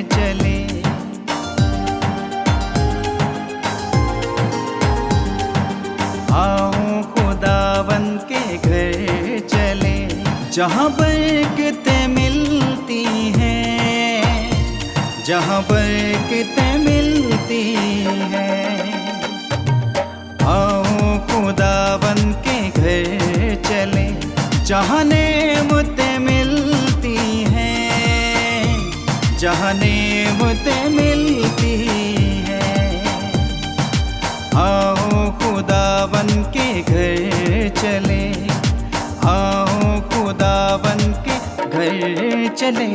चले। आओ खुदावन के घर चले, जहाँ बरकतें मिलती हैं, जहाँ बरकतें मिलती हैं। आओ खुदावन के घर चले, जहाँ नेमतें मिलती हैं, जहाँ नेमतें मिलती हैं। आओ खुदावन के घर चले, आओ खुदावन के घर चले।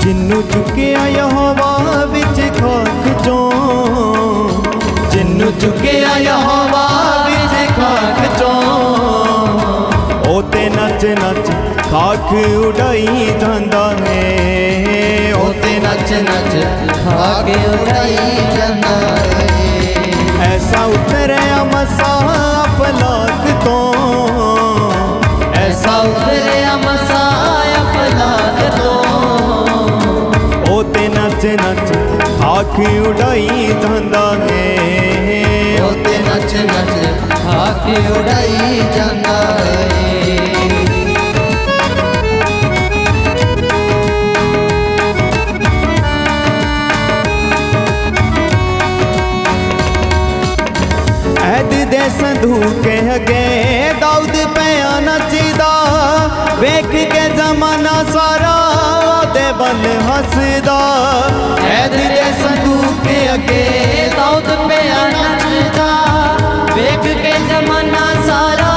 जिन्नू चुकिया यहोवा विच खाक चों, जिन्नू चुकिया यहोवा विच खाक चों, ओते नच नच खाक उड़ाई जांदा है, ओते नच नच खाक उड़ाई जांदा है। ऐसा उतरिया मसा अफलाक तो, ऐसा उतरिया मसा अफलाक तो, ओते नच नच खाक उड़ाई जांदा है, ओते नच नच खाक उड़ाई जांदा है। ऐद दे संदूके अगे दाऊद पिया नचदा, वेख के जमाना सारा दे बल हसदा। ऐद दे संदूके अगे दाऊद पिया नचदा, वेख के जमाना सारा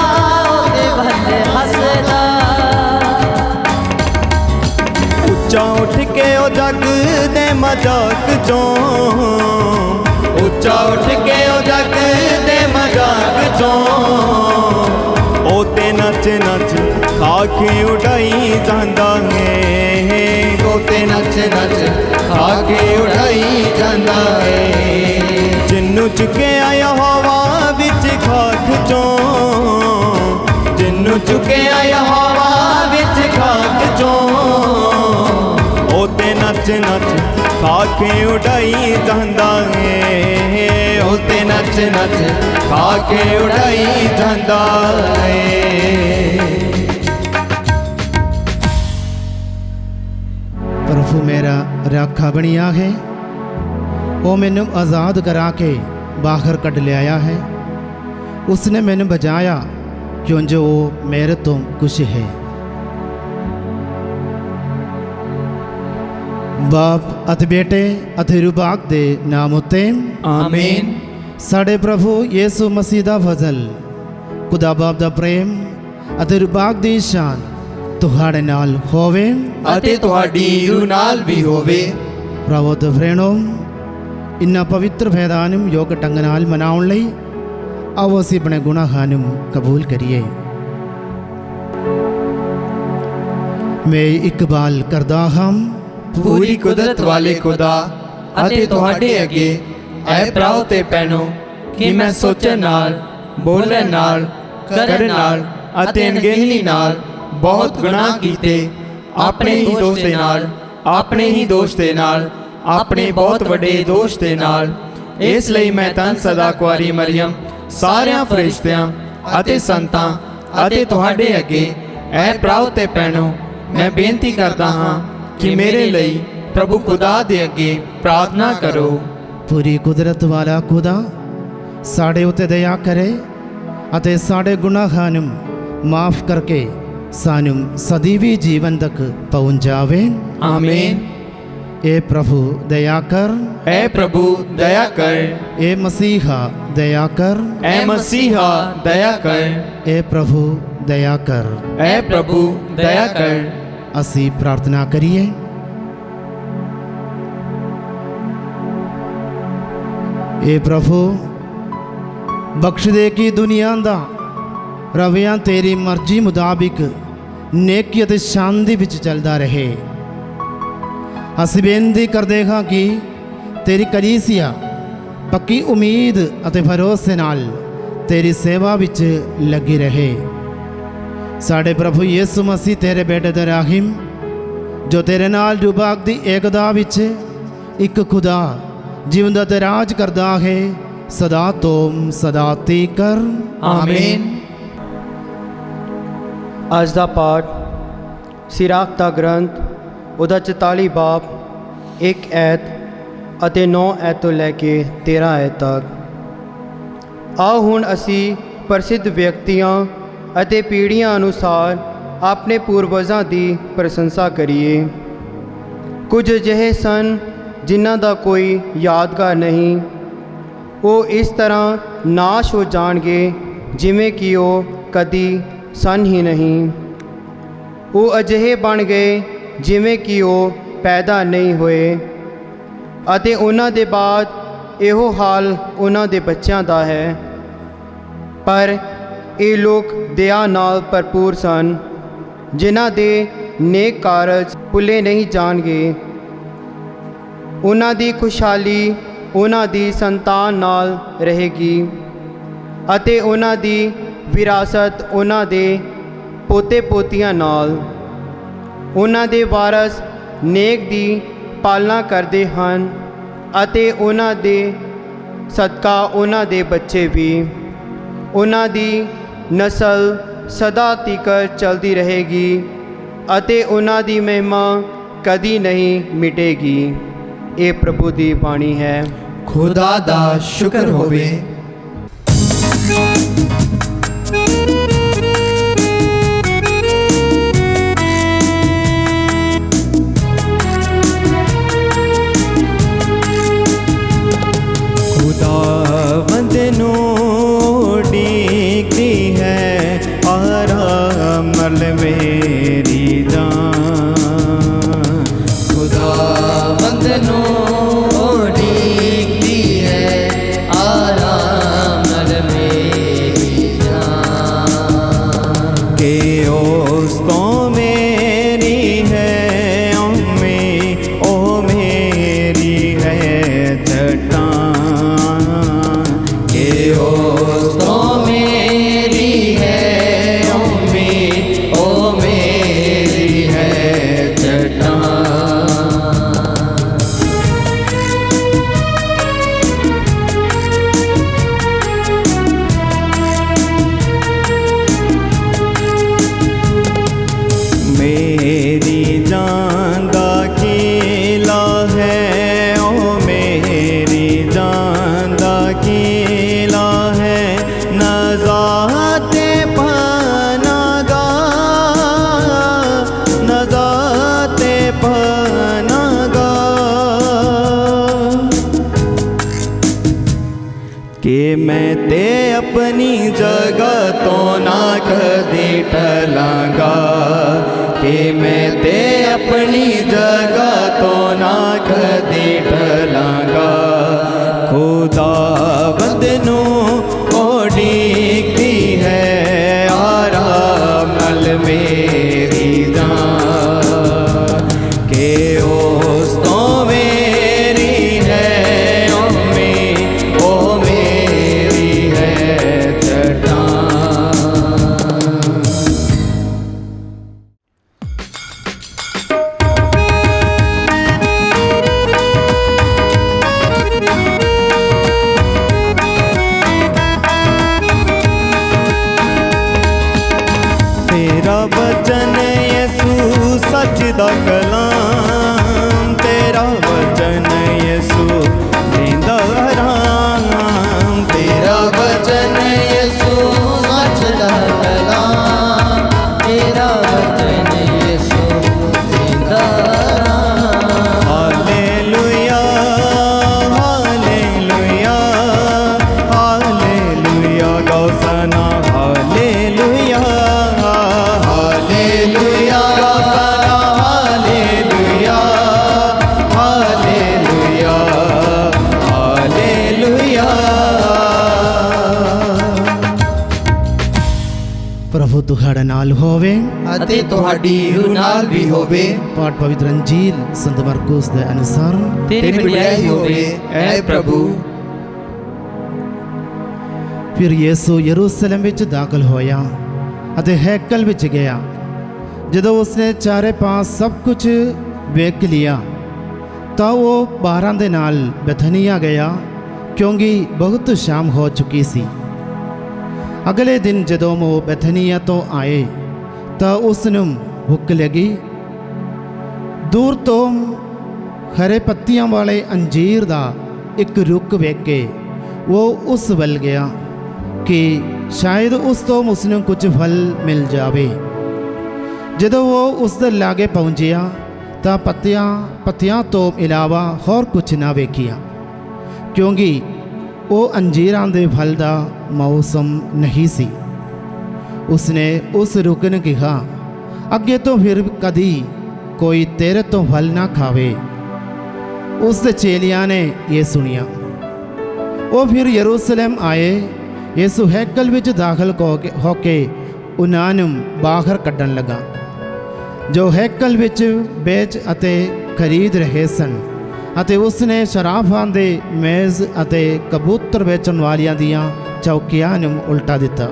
दे बल हसदा। उच्चा उठ के ओ जग दे मजाक चों, उच्चा उठ के ओ जग दे मजाक चों, ओते नच नच खाक उड़ाई जांदा है, ओते नच नच खाक उड़ाई जांदा है। जिन्नू चुकिया यहोवा विच खाक चों, जिन्नू चुकिया यहोवा विच खाक चों, ओते नच नच खाक उड़ाई जांदा है, ओते नच नच खाक उड़ाई जांदा है। प्रभु मेरा राखा बनिया है, वो मैनू आज़ाद करा के बाहर कढ़ लिया है। उसने मैनू बचाया क्यों जो वो मेरे तो खुश है। बाप अत बेटे अत रूबाक दे नाम उत्ते आमीन। साढ़े प्रभु यीशु मसीह दा फजल, खुदा बाप दा प्रेम अत रूबाक दी शान तुहाड़े नाल होवे अते तुहाडी रूह नाल भी होवे। प्रभु तो फ्रेंडो, इन्ना पवित्र फैदानुम योग ढंग नाल मनाउण लई आओ असीं अपने गुनाहानुम कबूल करिए। मैं इकबाल करदा हम पूरी कुदरत वाले खुदा अते तुहाडे अगे ऐ भराओ ते भैणो कि मैं सोचण नाल, बोलण नाल, करन नाल अते अनगहली नाल बहुत गुनाह कीते, अपने ही दोष दे नाल, अपने ही दोष दे नाल, अपने बहुत वड्डे दोष दे नाल। इस लई मैं धन सदा कुआरी मरियम, सारियां फरिश्तियां अते संतां अते तुहाडे अगे ऐ भराओ ते भैणो मैं बेनती करदा हां कि मेरे लिए प्रभु खुदा दे अगे प्रार्थना करो। पूरी कुदरत वाला खुदा साढ़े उते दया करे अते साढ़े गुनाहानुम माफ करके सानुम सदीवी जीवन तक पहुंचावे। आमीन। ए प्रभु दया कर, ए प्रभु दया कर, ए मसीहा दया कर, ए मसीहा दया कर, ए प्रभु दया कर, ए प्रभु दया कर। असी प्रार्थना करिए। ए प्रभु बख्श दे कि दुनिया दा रवियां तेरी मर्जी मुताबिक नेकी अते शांति विच चलदा रहे। ਅਸੀਂ ਬੇਨਤੀ ਕਰਦੇ ਹਾਂ ਕਿ ਤੇਰੀ ਕਲੀਸਿਆ ਪੱਕੀ ਉਮੀਦ ਅਤੇ ਭਰੋਸੇ ਨਾਲ ਤੇਰੀ ਸੇਵਾ ਵਿੱਚ ਲੱਗੀ ਰਹੇ। ਸਾਡੇ ਪ੍ਰਭੂ ਯਿਸੂ ਮਸੀਹ ਤੇਰੇ ਬੇਟੇ ਦੇ ਰਾਹਿਮ ਜੋ ਤੇਰੇ ਨਾਲ ਰੂਬਾਕ ਦੀ ਏਕਤਾ ਵਿੱਚ ਇੱਕ ਖੁਦਾ ਜਿਉਂਦਾ ਤੇ ਰਾਜ ਕਰਦਾ ਹੈ ਸਦਾ ਤੋਂ ਸਦਾ ਤੀਕਰ ਆਮੀਨ। ਅੱਜ ਦਾ ਪਾਠ ਸਿਰਾਕ ਦਾ ਗ੍ਰੰਥ ਉਹਦਾ 44 ਬਾਬ 1 ਐਤ ਅਤੇ 9 ਐਤ ਤੋਂ ਲੈ ਕੇ 13 ਐਤ ਤੱਕ। ਆਓ ਹੁਣ ਅਸੀਂ ਪ੍ਰਸਿੱਧ ਵਿਅਕਤੀਆਂ ਅਤੇ ਪੀੜ੍ਹੀਆਂ ਅਨੁਸਾਰ ਆਪਣੇ ਪੂਰਵਜਾਂ ਦੀ ਪ੍ਰਸ਼ੰਸਾ ਕਰੀਏ। ਕੁਝ ਅਜਿਹੇ ਸਨ ਜਿਨ੍ਹਾਂ ਦਾ ਕੋਈ ਯਾਦਗਾਰ ਨਹੀਂ। ਉਹ ਇਸ ਤਰ੍ਹਾਂ ਨਾਸ਼ ਹੋ ਜਾਣਗੇ ਜਿਵੇਂ ਕਿ ਉਹ ਕਦੀ ਸਨ ਹੀ ਨਹੀਂ। ਉਹ ਅਜਿਹੇ ਬਣ ਗਏ ਜਿਵੇਂ ਕਿ ਉਹ ਪੈਦਾ ਨਹੀਂ ਹੋਏ ਅਤੇ ਉਹਨਾਂ ਦੇ ਬਾਅਦ ਇਹੋ ਹਾਲ ਉਹਨਾਂ ਦੇ ਬੱਚਿਆਂ ਦਾ ਹੈ। ਪਰ ਇਹ ਲੋਕ ਦਇਆ ਨਾਲ ਭਰਪੂਰ ਸਨ ਜਿਨ੍ਹਾਂ ਦੇ ਨੇਕ ਕਾਰਜ ਭੁੱਲੇ ਨਹੀਂ ਜਾਣਗੇ। ਉਹਨਾਂ ਦੀ ਖੁਸ਼ਹਾਲੀ ਉਹਨਾਂ ਦੀ ਸੰਤਾਨ ਨਾਲ ਰਹੇਗੀ ਅਤੇ ਉਹਨਾਂ ਦੀ ਵਿਰਾਸਤ ਉਹਨਾਂ ਦੇ ਪੋਤੇ ਪੋਤੀਆਂ ਨਾਲ। ਉਹਨਾਂ ਦੇ ਵਾਰਸ ਨੇਕ ਦੀ ਪਾਲਣਾ ਕਰਦੇ ਹਨ ਅਤੇ ਉਹਨਾਂ ਦੇ ਸਦਕਾ ਉਹਨਾਂ ਦੇ ਬੱਚੇ ਵੀ। ਉਹਨਾਂ ਦੀ ਨਸਲ ਸਦਾ ਤੀਕਰ ਚਲਦੀ ਰਹੇਗੀ ਅਤੇ ਉਹਨਾਂ ਦੀ ਮਹਿਮਾ ਕਦੀ ਨਹੀਂ ਮਿਟੇਗੀ। ਇਹ ਪ੍ਰਭੂ ਦੀ ਬਾਣੀ ਹੈ। ਖੁਦਾ ਦਾ ਸ਼ੁਕਰ ਹੋਵੇ। ਖੁਦਾਵੰਦ ਨੂੰ ਡੀਕਦੀ ਹੈ ਆਰਾਮ ਨਾਲ ਮੇਰੀ ਜਾਨ। ਖੁਦਾਵੰਦ ਨੂੰ ਉਡੀਕਦੀ ਹੈ ਆਰਾਮ ਨਾਲ ਮੇਰੀ ਜਾਨ। ਕਿ ਉਸ ਤੋਂ ਮੇਰੀ ਹੈ ਉਹ ਮੇਰੀ ਹੈ ਚਟਾਨ। ਕਿ ਉਸ ਤੋਂ ਮੇਰੀ ਹੈ ਉਹ ਮੇਰੀ ਹੈ ਚਟਾਨ। ਮੇਰੀ ਜਾਨ ਦਾ ਕੀਲਾ ਹੈ ਉਹ ਮੇਰੀ ਜਾਨ ਦਾ ਕੀਲਾ ਹੈ। ਨਜ਼ਾਤੇ ਪਨਾਗਾ ਨਜ਼ਾਤੇ ਪਨਾਗਾ। ਕਿ ਮੈਂ ਤੇ ਆਪਣੀ ਜਗ੍ਹਾ ਤੋਂ ਨਾ ਕਦੇ ਟਲਾਂਗਾ। ਕਿ ਮੈਂ ਤੇ ਆਪਣੀ ਜਗ੍ਹਾ ਤੋਂ ਨਾ ਕਦੇ ਟਲਾਂਗਾ। ਖੁਦਾਵੰਦ ਨੂੰ ਉਡੀਕਦੀ ਹੈ ਆਰਾਮ ਨਾਲ ਮੇਰੀ ਜਾਨ। ਕਿ ਉਸ ਤੋਂ ਮੇਰੀ ਹੈ ਉਹ ਮੇਰੀ ਹੈ ਚਟਾਨ। ਤੇਰਾ ਵਚਨ ਯਿਸੂ ਸੱਚ ਦਾ ਕਲਾਮ। ਤੇਰਾ ਵਚਨ ਯਿਸੂ ਦੇਂਦਾ ਆਰਾਮ। ਤੇਰਾ ਵਚਨ ਯਿਸੂ ਸੱਚ ਦਾ ਕਲਾਮ। ਤੇਰਾ ਵਚਨ ਯਿਸੂ ਦੇਂਦਾ ਆਰਾਮ। Hallelujah hallelujah hallelujah hosanna hallelujah hallelujah hosanna hallelujah ਨਾਲ ਹੋਵੇ। ਅਤੇ ਤੁਹਾਡੀ ਰੂਹ ਨਾਲ ਵੀ ਹੋਵੇ। ਪਾਠ ਪਵਿੱਤਰ ਅੰਜੀਲ ਸੰਤ ਮਰਕੁਸ ਦੇ ਅਨੁਸਾਰ। ਤੇਰੀ ਵਡਿਆਈ ਹੋਵੇ ਐ ਪ੍ਰਭੂ। ਫਿਰ ਯਿਸੂ ਯਰੂਸ਼ਲਮ ਵਿੱਚ ਦਾਖਲ ਹੋਇਆ ਅਤੇ ਹੈਕਲ ਵਿੱਚ ਗਿਆ। ਜਦੋਂ ਉਸਨੇ ਚਾਰੇ ਪਾਸ ਸਭ ਕੁਝ ਵੇਖ ਲਿਆ ਤਾਂ ਉਹ 12 ਦੇ ਨਾਲ ਬੈਥਨੀਆ ਗਿਆ, ਕਿਉਂਕਿ ਬਹੁਤ ਸ਼ਾਮ ਹੋ ਚੁੱਕੀ ਸੀ। ਅਗਲੇ ਦਿਨ ਜਦੋਂ ਉਹ ਬੈਥਨੀਆ ਤੋਂ ਆਏ ਤਾਂ ਉਸ ਨੂੰ ਭੁੱਖ ਲੱਗੀ। ਦੂਰ ਤੋਂ ਹਰੇ ਪੱਤੀਆਂ ਵਾਲੇ ਅੰਜੀਰ ਦਾ ਇੱਕ ਰੁੱਖ ਵੇਖ ਕੇ ਉਹ ਉਸ ਵੱਲ ਗਿਆ ਕਿ ਸ਼ਾਇਦ ਉਸ ਤੋਂ ਉਸ ਨੂੰ ਕੁਝ ਫਲ ਮਿਲ ਜਾਵੇ। ਜਦੋਂ ਉਹ ਉਸ ਦੇ ਲਾਗੇ ਪਹੁੰਚਿਆ ਤਾਂ ਪੱਤਿਆਂ ਤੋਂ ਇਲਾਵਾ ਹੋਰ ਕੁਝ ਨਾ ਵੇਖਿਆ, ਕਿਉਂਕਿ ਉਹ ਅੰਜੀਰਾਂ ਦੇ ਫਲ ਦਾ ਮੌਸਮ ਨਹੀਂ ਸੀ। ਉਸਨੇ ਉਸ ਰੁੱਖ ਨੂੰ ਕਿਹਾ, ਅੱਗੇ ਤੋਂ ਫਿਰ ਕਦੀ ਕੋਈ ਤੇਰੇ ਤੋਂ ਫਲ ਨਾ ਖਾਵੇ। ਉਸ ਦੇ ਚੇਲਿਆਂ ਨੇ ਇਹ ਸੁਣਿਆ। ਉਹ ਫਿਰ ਯਰੂਸ਼ਲਮ ਆਏ। ਯਿਸੂ ਹੈਕਲ ਵਿੱਚ ਦਾਖਲ ਹੋ ਕੇ ਉਹਨਾਂ ਨੂੰ ਬਾਹਰ ਕੱਢਣ ਲੱਗਾ, ਜੋ ਹੈਕਲ ਵਿੱਚ ਵੇਚ ਅਤੇ ਖਰੀਦ ਰਹੇ ਸਨ, ਅਤੇ ਉਸਨੇ ਸ਼ਰਾਬਾਂ ਦੇ ਮੇਜ਼ ਅਤੇ ਕਬੂਤਰ ਵੇਚਣ ਵਾਲਿਆਂ ਦੀਆਂ ਚੌਕੀਆਂ ਨੂੰ ਉਲਟਾ ਦਿੱਤਾ।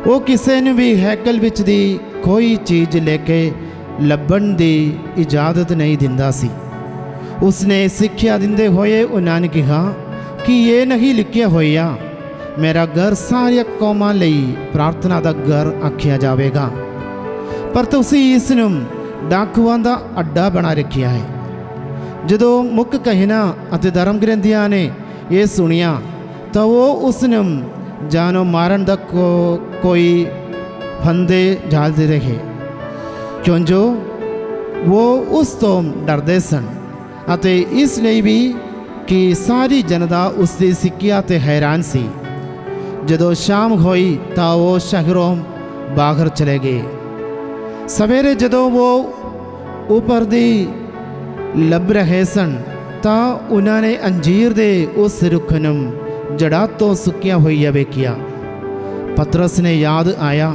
ਉਹ ਕਿਸੇ ਨੂੰ ਵੀ ਹੈਕਲ ਵਿੱਚ ਦੀ ਕੋਈ ਚੀਜ਼ ਲੈ ਕੇ ਲੱਭਣ ਦੀ ਇਜਾਜ਼ਤ ਨਹੀਂ ਦਿੰਦਾ ਸੀ। ਉਸਨੇ ਸਿੱਖਿਆ ਦਿੰਦੇ ਹੋਏ ਉਹਨਾਂ ਨੇ ਕਿਹਾ ਕਿ ਇਹ ਨਹੀਂ ਲਿਖਿਆ ਹੋਇਆ, ਮੇਰਾ ਘਰ ਸਾਰੀਆਂ ਕੌਮਾਂ ਲਈ ਪ੍ਰਾਰਥਨਾ ਦਾ ਘਰ ਆਖਿਆ ਜਾਵੇਗਾ, ਪਰ ਤੁਸੀਂ ਇਸ ਨੂੰ ਡਾਕੂਆਂ ਦਾ ਅੱਡਾ ਬਣਾ ਰੱਖਿਆ ਹੈ। ਜਦੋਂ ਮੁੱਖ ਕਹਿਣਾ ਅਤੇ ਧਰਮ ਗ੍ਰੰਥੀਆਂ ਨੇ ਇਹ ਸੁਣਿਆ ਤਾਂ ਉਹ ਉਸ ਨੂੰ ਜਾਨੋਂ ਮਾਰਨ ਦਾ ਕੋਈ ਫੰਦੇ ਝਾਲਦੇ ਰਹੇ, ਕਿਉਂ ਜੋ ਉਹ ਉਸ ਤੋਂ ਡਰਦੇ ਸਨ, ਅਤੇ ਇਸ ਲਈ ਵੀ ਕਿ ਸਾਰੀ ਜਨਤਾ ਉਸ ਦੀ ਸਿੱਖਿਆ 'ਤੇ ਹੈਰਾਨ ਸੀ। ਜਦੋਂ ਸ਼ਾਮ ਹੋਈ ਤਾਂ ਉਹ ਸ਼ਹਿਰੋਂ ਬਾਹਰ ਚਲੇ ਗਏ। ਸਵੇਰੇ ਜਦੋਂ ਉਹ ਉੱਪਰ ਦੀ ਲੱਭ ਰਹੇ ਸਨ ਤਾਂ ਉਹਨਾਂ ਨੇ ਅੰਜੀਰ ਦੇ ਉਸ ਰੁੱਖ ਨੂੰ ਜੜ੍ਹਾਂ ਤੋਂ ਸੁੱਕਿਆ ਹੋਇਆ ਵੇਖਿਆ। ਪਤਰਸ ਨੇ ਯਾਦ ਆਇਆ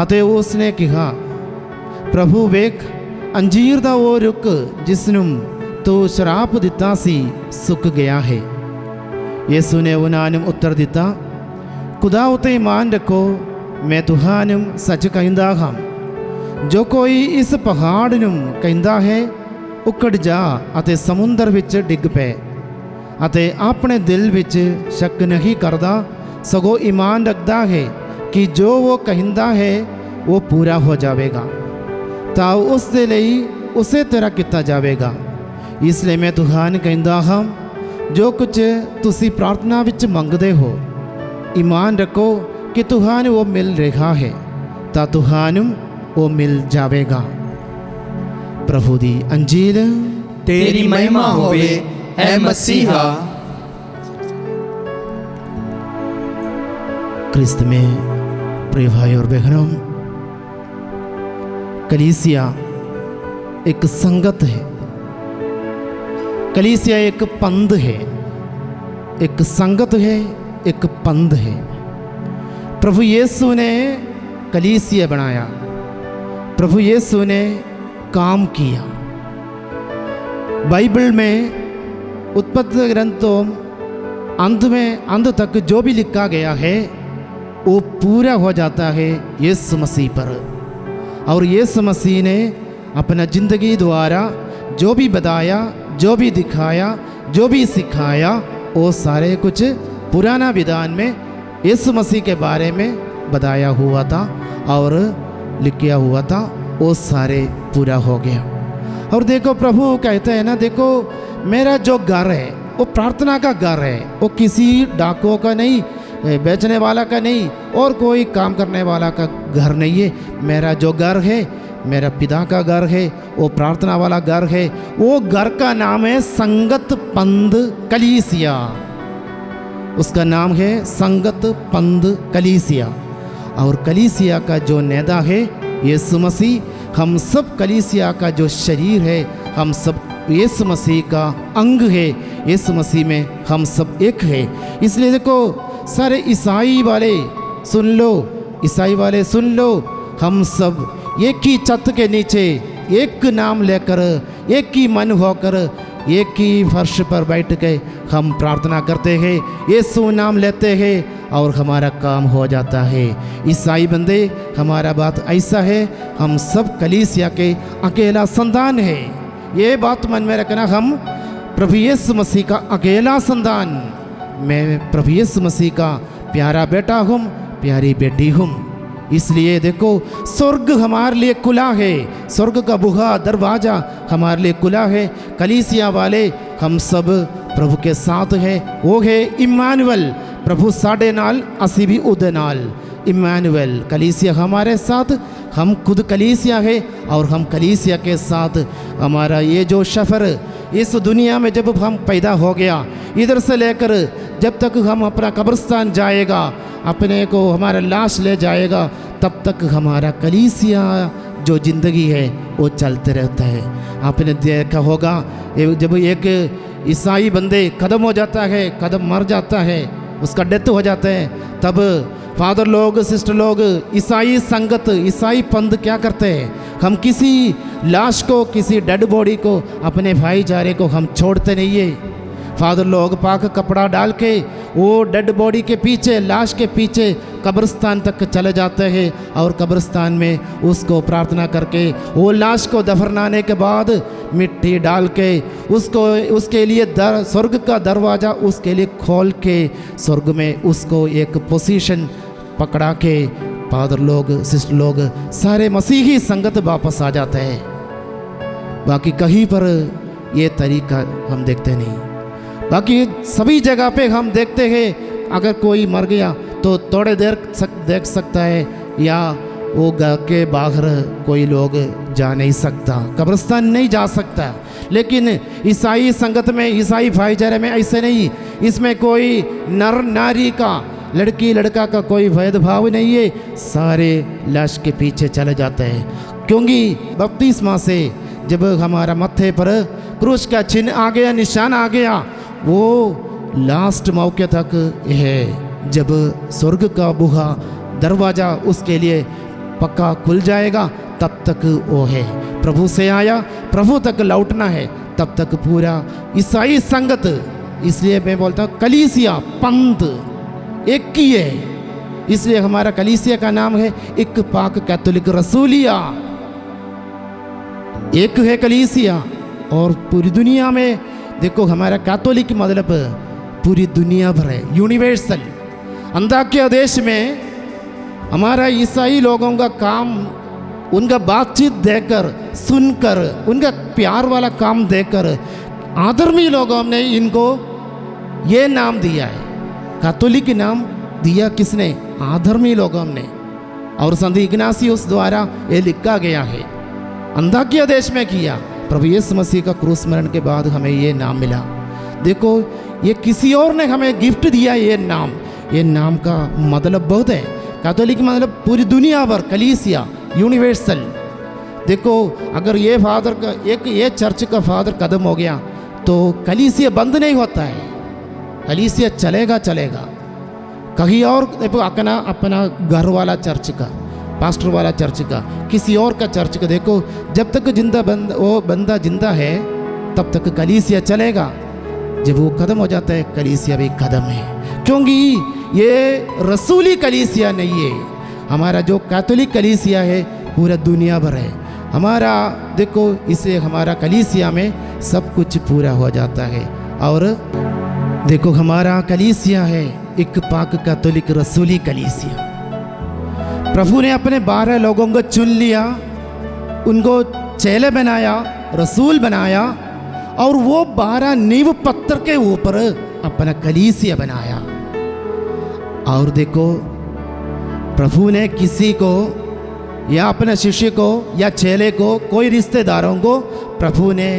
ਅਤੇ ਉਸ ਨੇ ਕਿਹਾ, ਪ੍ਰਭੂ ਵੇਖ, ਅੰਜੀਰ ਦਾ ਉਹ ਰੁੱਖ ਜਿਸ ਨੂੰ ਤੂੰ ਸ਼ਰਾਪ ਦਿੱਤਾ ਸੀ ਸੁੱਕ ਗਿਆ ਹੈ। ਯਿਸੂ ਨੇ ਉਹਨਾਂ ਨੂੰ ਉੱਤਰ ਦਿੱਤਾ, ਖੁਦਾ ਉਤੇ ਈਮਾਨ ਰੱਖੋ, ਮੈਂ ਤੁਹਾਨੂੰ ਸੱਚ ਕਹਿੰਦਾ ਹਾਂ, ਜੋ ਕੋਈ ਇਸ ਪਹਾੜ ਨੂੰ ਕਹਿੰਦਾ ਹੈ ਉਕੜ ਜਾ ਅਤੇ ਸਮੁੰਦਰ ਵਿੱਚ ਡਿੱਗ ਪਏ, ਅਤੇ ਆਪਣੇ ਦਿਲ ਵਿੱਚ ਸ਼ੱਕ ਨਹੀਂ ਕਰਦਾ, ਸਗੋਂ ਈਮਾਨ ਰੱਖਦਾ ਹੈ ਕਿ ਜੋ ਉਹ ਕਹਿੰਦਾ ਹੈ ਉਹ ਪੂਰਾ ਹੋ ਜਾਵੇਗਾ, ਤਾਂ ਉਸ ਦੇ ਲਈ ਉਸੇ ਤਰ੍ਹਾਂ ਕੀਤਾ ਜਾਵੇਗਾ। ਇਸ ਲਈ ਮੈਂ ਤੁਹਾਨੂੰ ਕਹਿੰਦਾ ਹਾਂ, ਜੋ ਕੁਝ ਤੁਸੀਂ ਪ੍ਰਾਰਥਨਾ ਵਿੱਚ ਮੰਗਦੇ ਹੋ, ਈਮਾਨ ਰੱਖੋ ਕਿ ਤੁਹਾਨੂੰ ਉਹ ਮਿਲ ਰਿਹਾ ਹੈ, ਤਾਂ ਤੁਹਾਨੂੰ ਉਹ ਮਿਲ ਜਾਵੇਗਾ। ਪ੍ਰਭੂ ਦੀ ਅੰਜੀਲ। तेरी महिमा होवे ऐ मसीहा। क्रिस्त में प्रिय भाई और बहनों, कलीसिया एक संगत है, कलीसिया एक पंथ है, एक संगत है, एक पंथ है। प्रभु यीशु ने कलीसिया बनाया, प्रभु यीशु ने काम किया। बाइबल में उत्पत्ति ग्रंथों अंत तक जो भी लिखा गया है वो पूरा हो जाता है यीशु मसीह पर। और यीशु मसीह ने अपना ज़िंदगी द्वारा जो भी बताया, जो भी दिखाया, जो भी सिखाया, वो सारे कुछ पुराना विधान में यीशु मसीह के बारे में बताया हुआ था और लिखा हुआ था, वो सारे पूरा हो गया। और देखो प्रभु कहते हैं ना, देखो मेरा जो घर है वो प्रार्थना का घर है, वो किसी डाकुओं का नहीं, बेचने वाला का नहीं, और कोई काम करने वाला का घर नहीं है। मेरा जो घर है मेरा पिता का घर है, वो प्रार्थना वाला घर है। वो घर का नाम है संगत पंथ कलीसिया, उसका नाम है संगत पंथ कलीसिया। और कलीसिया का जो नेता है यीशु मसीह, हम सब कलीसिया का जो शरीर है, हम सब यीशु मसीह का अंग है। यीशु मसीह में हम सब एक है। इसलिए देखो सारे ईसाई वाले सुन लो, ईसाई वाले सुन लो, हम सब एक ही छत के नीचे एक नाम लेकर, एक ही मन होकर, एक ही फर्श पर बैठ के हम प्रार्थना करते हैं, यीशु नाम लेते हैं और हमारा काम हो जाता है। ईसाई बंदे, हमारा बात ऐसा है, हम सब कलीसिया के अकेला संतान है। ये बात मन में रखना, हम प्रभु यीशु मसीह का अकेला संतान। मैं प्रभु यीशु मसीह का प्यारा बेटा हूँ, प्यारी बेटी हूँ। इसलिए देखो, स्वर्ग हमारे लिए खुला है, स्वर्ग का बुहा दरवाज़ा हमारे लिए खुला है। कलीसिया वाले हम सब प्रभु के साथ है, वो है इम्मानुएल। प्रभु साढ़े नाल असी भी उदे नाल। इम्मानुएल, कलीसिया हमारे साथ, हम खुद कलीसिया है और हम कलीसिया के साथ। हमारा ये जो सफ़र इस दुनिया में जब हम पैदा हो गया, इधर से लेकर जब तक हम अपना कब्रिस्तान जाएगा, अपने को हमारा लाश ले जाएगा, तब तक हमारा कलीसिया जो ज़िंदगी है वो चलते रहता है। आपने देखा होगा, जब एक ईसाई बंदे ख़त्म हो जाता है, ख़त्म मर जाता है, उसका डेथ हो जाता है, तब फादर लोग, सिस्टर लोग, ईसाई संगत, ईसाई पंथ क्या करते हैं, हम किसी लाश को, किसी डेड बॉडी को, अपने भाईचारे को हम छोड़ते नहीं है। फादर लोग पाक कपड़ा डाल के वो डेड बॉडी के पीछे, लाश के पीछे कब्रिस्तान तक चले जाते हैं और कब्रिस्तान में उसको प्रार्थना करके, वो लाश को दफनाने के बाद मिट्टी डाल के उसको, उसके लिए स्वर्ग का दरवाज़ा उसके लिए खोल के, स्वर्ग में उसको एक पोजीशन पकड़ा के फादर लोग, सिस्टर लोग, सारे मसीही संगत वापस आ जाते हैं। बाकी कहीं पर ये तरीका हम देखते नहीं। बाकी सभी जगह पे हम देखते हैं, अगर कोई मर गया तो थोड़े देर देख सकता है, या वो घर के बाहर कोई लोग जा नहीं सकता, कब्रिस्तान नहीं जा सकता। लेकिन ईसाई संगत में, ईसाई भाईचारे में ऐसे नहीं, इसमें कोई नर नारी का, लड़की लड़का का कोई भेदभाव नहीं है, सारे लाश के पीछे चले जाते हैं। क्योंकि बपतिस्मा से जब हमारा मत्थे पर क्रूस का चिन्ह आ गया, निशान आ गया, वो लास्ट मौके तक है, जब स्वर्ग का बुहा दरवाज़ा उसके लिए पक्का खुल जाएगा, तब तक वो है। प्रभु से आया, प्रभु तक लौटना है, तब तक पूरा ईसाई संगत, इसलिए मैं बोलता हूँ कलीसिया पंथ एक ही है। इसलिए हमारा कलीसिया का नाम है एक पाक कैथोलिक रसूलिया। एक है कलीसिया, और पूरी दुनिया में देखो, हमारा कैथोलिक मतलब पूरी दुनिया भर है, यूनिवर्सल। अंताकिया देश में हमारा ईसाई लोगों का काम, उनका बातचीत देकर, सुनकर, उनका प्यार वाला काम देकर, आधर्मी लोगों ने इनको ये नाम दिया है। कैथोलिक नाम दिया किसने? आधर्मी लोगों ने। और संत इग्नासियस द्वारा ये लिखा गया है, अंताकिया देश में किया। प्रभु यीशु मसीह का क्रूस मरण के बाद हमें ये नाम मिला। देखो, ये किसी और ने हमें गिफ्ट दिया ये नाम। ये नाम का मतलब बहुत है। कैथोलिक मतलब पूरी दुनिया भर, कलीसिया, यूनिवर्सल। देखो, अगर ये फादर का, एक ये चर्च का फादर खत्म हो गया तो कलीसिया बंद नहीं होता है, कलीसिया चलेगा चलेगा। कहीं और देखो, अपना घर वाला चर्च का, पास्टर वाला चर्च का, किसी और का चर्च का, देखो जब तक वो बंदा जिंदा है तब तक कलीसिया चलेगा। जब वो खत्म हो जाता है, कलीसिया भी खत्म है। क्योंकि ये रसूली कलीसिया नहीं है। हमारा जो कैथोलिक कलीसिया है पूरा दुनिया भर है हमारा। देखो, इसे हमारा कलीसिया में सब कुछ पूरा हो जाता है। और देखो, हमारा कलीसिया है एक पाक कैथोलिक रसूली कलीसिया। प्रभु ने अपने 12 लोगों को चुन लिया, उनको चेले बनाया, रसूल बनाया, और वो 12 नींव पत्थर के ऊपर अपना कलीसिया बनाया। और देखो, प्रभु ने किसी को, या अपने शिष्य को, या चेले को, कोई रिश्तेदारों को, प्रभु ने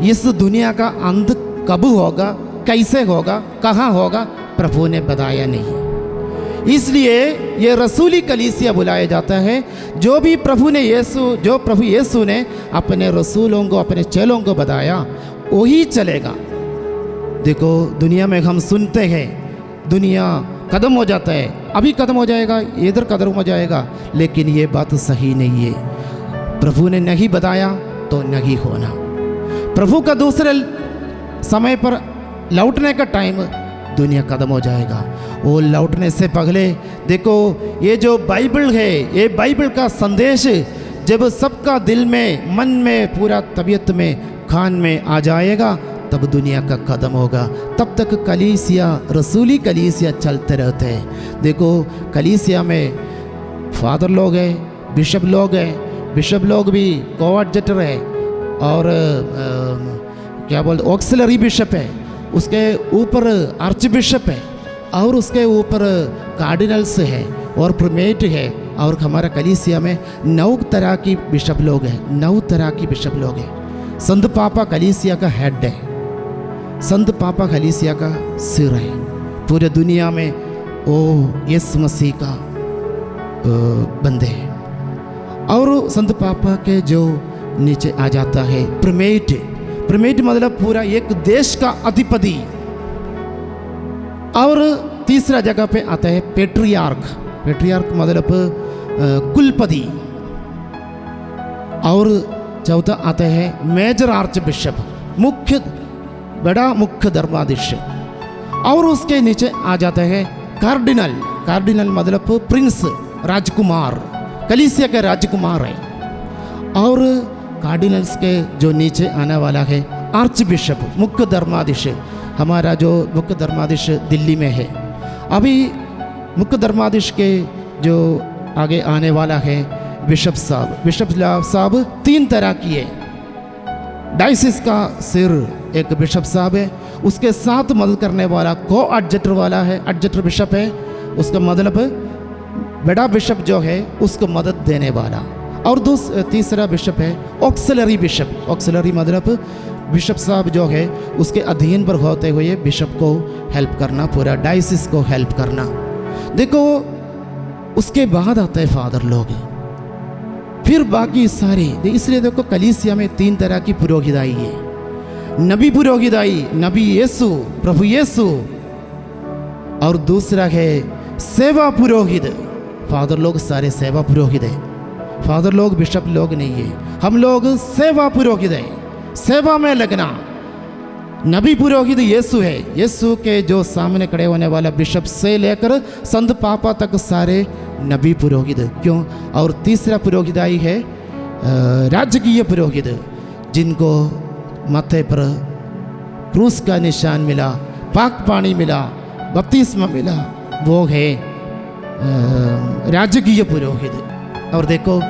इस दुनिया का अंत कब होगा, कैसे होगा, कहाँ होगा, प्रभु ने बताया नहीं। इसलिए ये रसूली कलीसिया बुलाया जाता है। जो प्रभु यीशु ने अपने रसूलों को, अपने चेलों को बताया, वही चलेगा। देखो, दुनिया में हम सुनते हैं, दुनिया ख़त्म हो जाता है, अभी ख़त्म हो जाएगा, इधर ख़त्म हो जाएगा, लेकिन ये बात सही नहीं है। प्रभु ने नहीं बताया तो नहीं होना। प्रभु का दूसरे समय पर लौटने का टाइम दुनिया ख़त्म हो जाएगा। वो लौटने से पहले देखो, ये जो बाइबल है, ये बाइबल का संदेश जब सबका दिल में, मन में, पूरा तबीयत में, खान में आ जाएगा, तब दुनिया का ख़त्म होगा। तब तक कलीसिया, रसूली कलीसिया चलते रहते हैं। देखो, कलीसिया में फादर लोग हैं, बिशप लोग हैं, बिशप लोग भी कोएडजुटर है, और क्या बोलते ऑक्सिलरी बिशप है, उसके ऊपर आर्च बिशप है, और उसके ऊपर कार्डिनल्स है और प्रीमेट है। और हमारा कलीसिया में 9 तरह की बिशप लोग हैं, 9 तरह की बिशप लोग हैं। संत पापा कलीसिया का हेड है, संत पापा कलीसिया का सिर है। पूरे दुनिया में वो यीशु मसीह का बंदे हैं। और संत पापा के जो नीचे आ जाता है प्रीमेट, प्रीमेट मतलब पूरा एक देश का अधिपति। और तीसरा जगह पे आता है पेट्रियार्क, पेट्रियार्क मतलब कुलपति। और चौथा आता है मेजर आर्च बिशप, मुख्य, बड़ा मुख्य धर्माधीश। और उसके नीचे आ जाता है कार्डिनल, कार्डिनल मतलब प्रिंस, राजकुमार, कलीसिया के राजकुमार है। और कार्डिनल्स के जो नीचे आने वाला है आर्च बिशप, मुख्य धर्माधीश। हमारा जो मुख्य धर्माधीश दिल्ली में है, अभी मुख्य धर्माधीश के जो आगे आने वाला है बिशप साहब। बिशप साहब 3 तरह की है। डायसिस का सिर एक बिशप साहब है, उसके साथ मदद करने वाला कोएडजुटर वाला है, एडजुटर बिशप है, उसका मतलब बड़ा बिशप जो है उसको मदद देने वाला। और तीसरा बिशप है ऑक्सिलरी बिशप। ऑक्सिलरी मतलब बिशप साहब जो है उसके अधीन पर होते हुए बिशप को हेल्प करना, पूरा डायसिस को हेल्प करना। देखो, उसके बाद आता है फादर लोग, फिर बाकी सारे। इसलिए देखो, कलीसिया में 3 तरह की पुरोहिताई है। नबी पुरोहिताई, नबी यीशु, प्रभु यीशु। और दूसरा है सेवा पुरोहित। फादर लोग सारे सेवा पुरोहित है, फादर लोग बिशप लोग नहीं है। हम लोग सेवा पुरोहित है, सेवा में लगना। नबी पुरोहित यीशु है, यीशु के जो सामने खड़े होने वाला बिशप से लेकर संत पापा तक सारे नबी पुरोहित। क्यों? और तीसरा पुरोहिताई है राजकीय पुरोहित, जिनको माथे पर क्रूस का निशान मिला, पाक पानी मिला, बपतिस्मा मिला, वो है राजकीय पुरोहित। और देखो,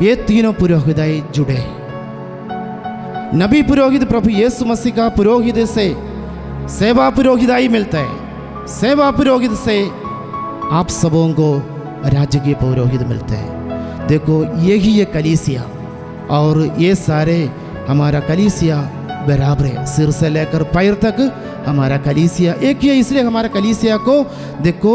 ये तीनों पुरोहिताई जुड़े। नबी पुरोहित प्रभु यीशु मसीह का पुरोहित से सेवा पुरोहिताई मिलता है, सेवा पुरोहित से आप सबों को राजकीय पुरोहित मिलता है। देखो, यही है कलीसिया, और ये सारे हमारा कलीसिया बराबर है, सिर से लेकर पैर तक हमारा कलीसिया एक ही है। इसलिए हमारा कलीसिया को देखो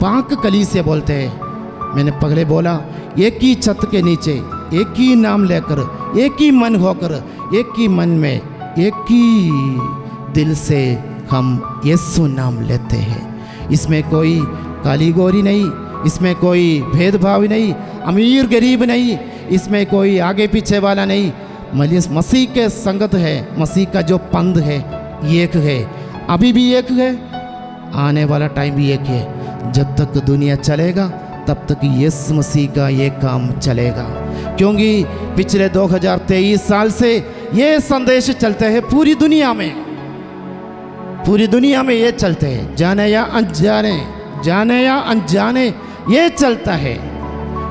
पाक कलीसिया बोलते हैं। मैंने पहले बोला, एक ही छत के नीचे, एक ही नाम लेकर, एक ही मन होकर, एक ही मन में, एक ही दिल से हम यीशु नाम लेते हैं। इसमें कोई काली गोरी नहीं, इसमें कोई भेदभाव नहीं, अमीर गरीब नहीं, इसमें कोई आगे पीछे वाला नहीं। मसीह के संगत है, मसीह का जो पंथ है एक है, अभी भी एक है, आने वाला टाइम भी एक है। जब तक दुनिया चलेगा तब तक यीशु मसीह का ये काम चलेगा। क्योंकि पिछले 2023 साल से ये संदेश चलते हैं पूरी दुनिया में, पूरी दुनिया में ये चलते हैं, जाने या अनजाने, जाने या अनजाने ये चलता है।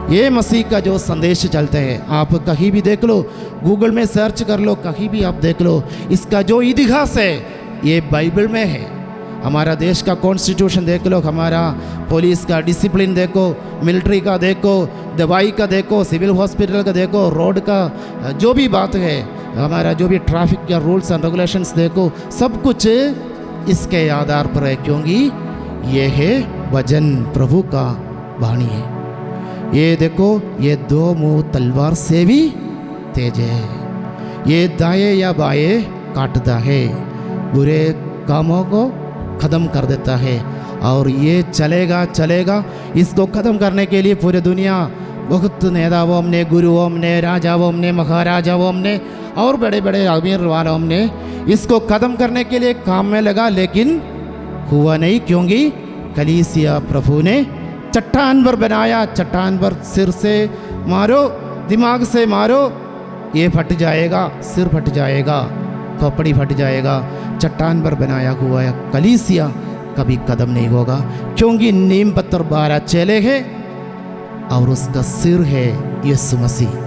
ये मसीह का जो संदेश चलते हैं, आप कहीं भी देख लो, गूगल में सर्च कर लो, कहीं भी आप देख लो, इसका जो इतिहास है ये बाइबल में है। हमारा देश का कॉन्स्टिट्यूशन देख लो, हमारा पुलिस का डिसिप्लिन देखो, मिलिट्री का देखो, दवाई का देखो, सिविल हॉस्पिटल का देखो, रोड का जो भी बात है, हमारा जो भी ट्रैफिक का रूल्स एंड रेगुलेशंस देखो, सब कुछ इसके आधार पर है। क्योंकि ये है वचन, प्रभु का वाणी है। ये देखो, ये 2 मुंह तलवार से भी तेज है, ये दाएं या बाएं काटता है, बुरे कामों को ख़त्म कर देता है और ये चलेगा चलेगा। इसको ख़त्म करने के लिए पूरी दुनिया बहुत नेताओं ने, गुरुओं ने, राजाओं ने, महाराजाओं ने और बड़े बड़े अमीर वालों ने इसको ख़त्म करने के लिए काम में लगा, लेकिन हुआ नहीं, क्योंकि कलीसिया प्रभु ने चट्टान पर बनाया। चट्टान पर सिर से मारो, दिमाग से मारो, ये फट जाएगा, सिर फट जाएगा, खोपड़ी फट जाएगा। चट्टान पर बनाया हुआ है कलीसिया कभी कदम नहीं होगा, क्योंकि नीम पत्थर 12 चेले हैं और उसका सिर है यीशु मसीह।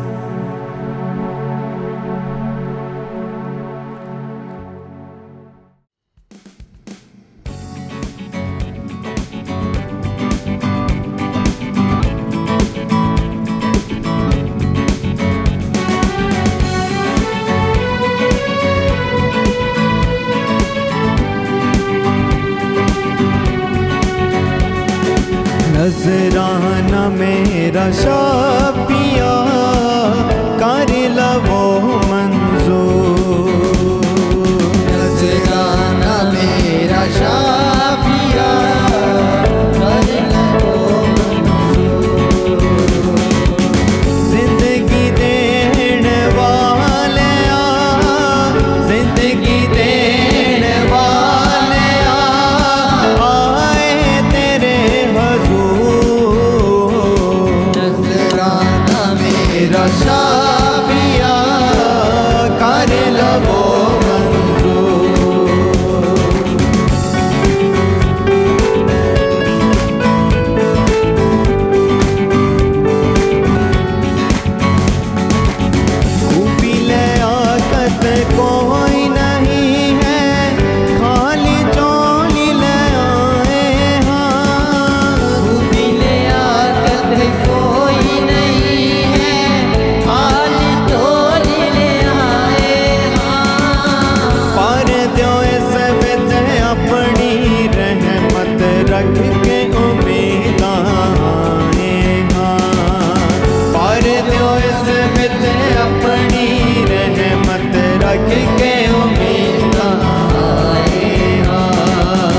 नजराना मेरा शापिया कर लवो मंजूर। नजराना मेरा शाफिया कर लो जिंदगी देने वाले आ, जिंदगी देने वाले आ, आए तेरे हजूर। नजराना मेरा शाबिया कर लवो मंजूर। खूबी ले आकत कोई नहीं है, खाली चोली ले आए हाँ। मिले आकत कोई नहीं है, खाली टोली ले आए हाँ। पर दो इस बिच अपनी रहमत रख के उम्मीद आए हाँ। पर दो इस बिच अपनी रहमत रख के उम्मीद आए हाँ।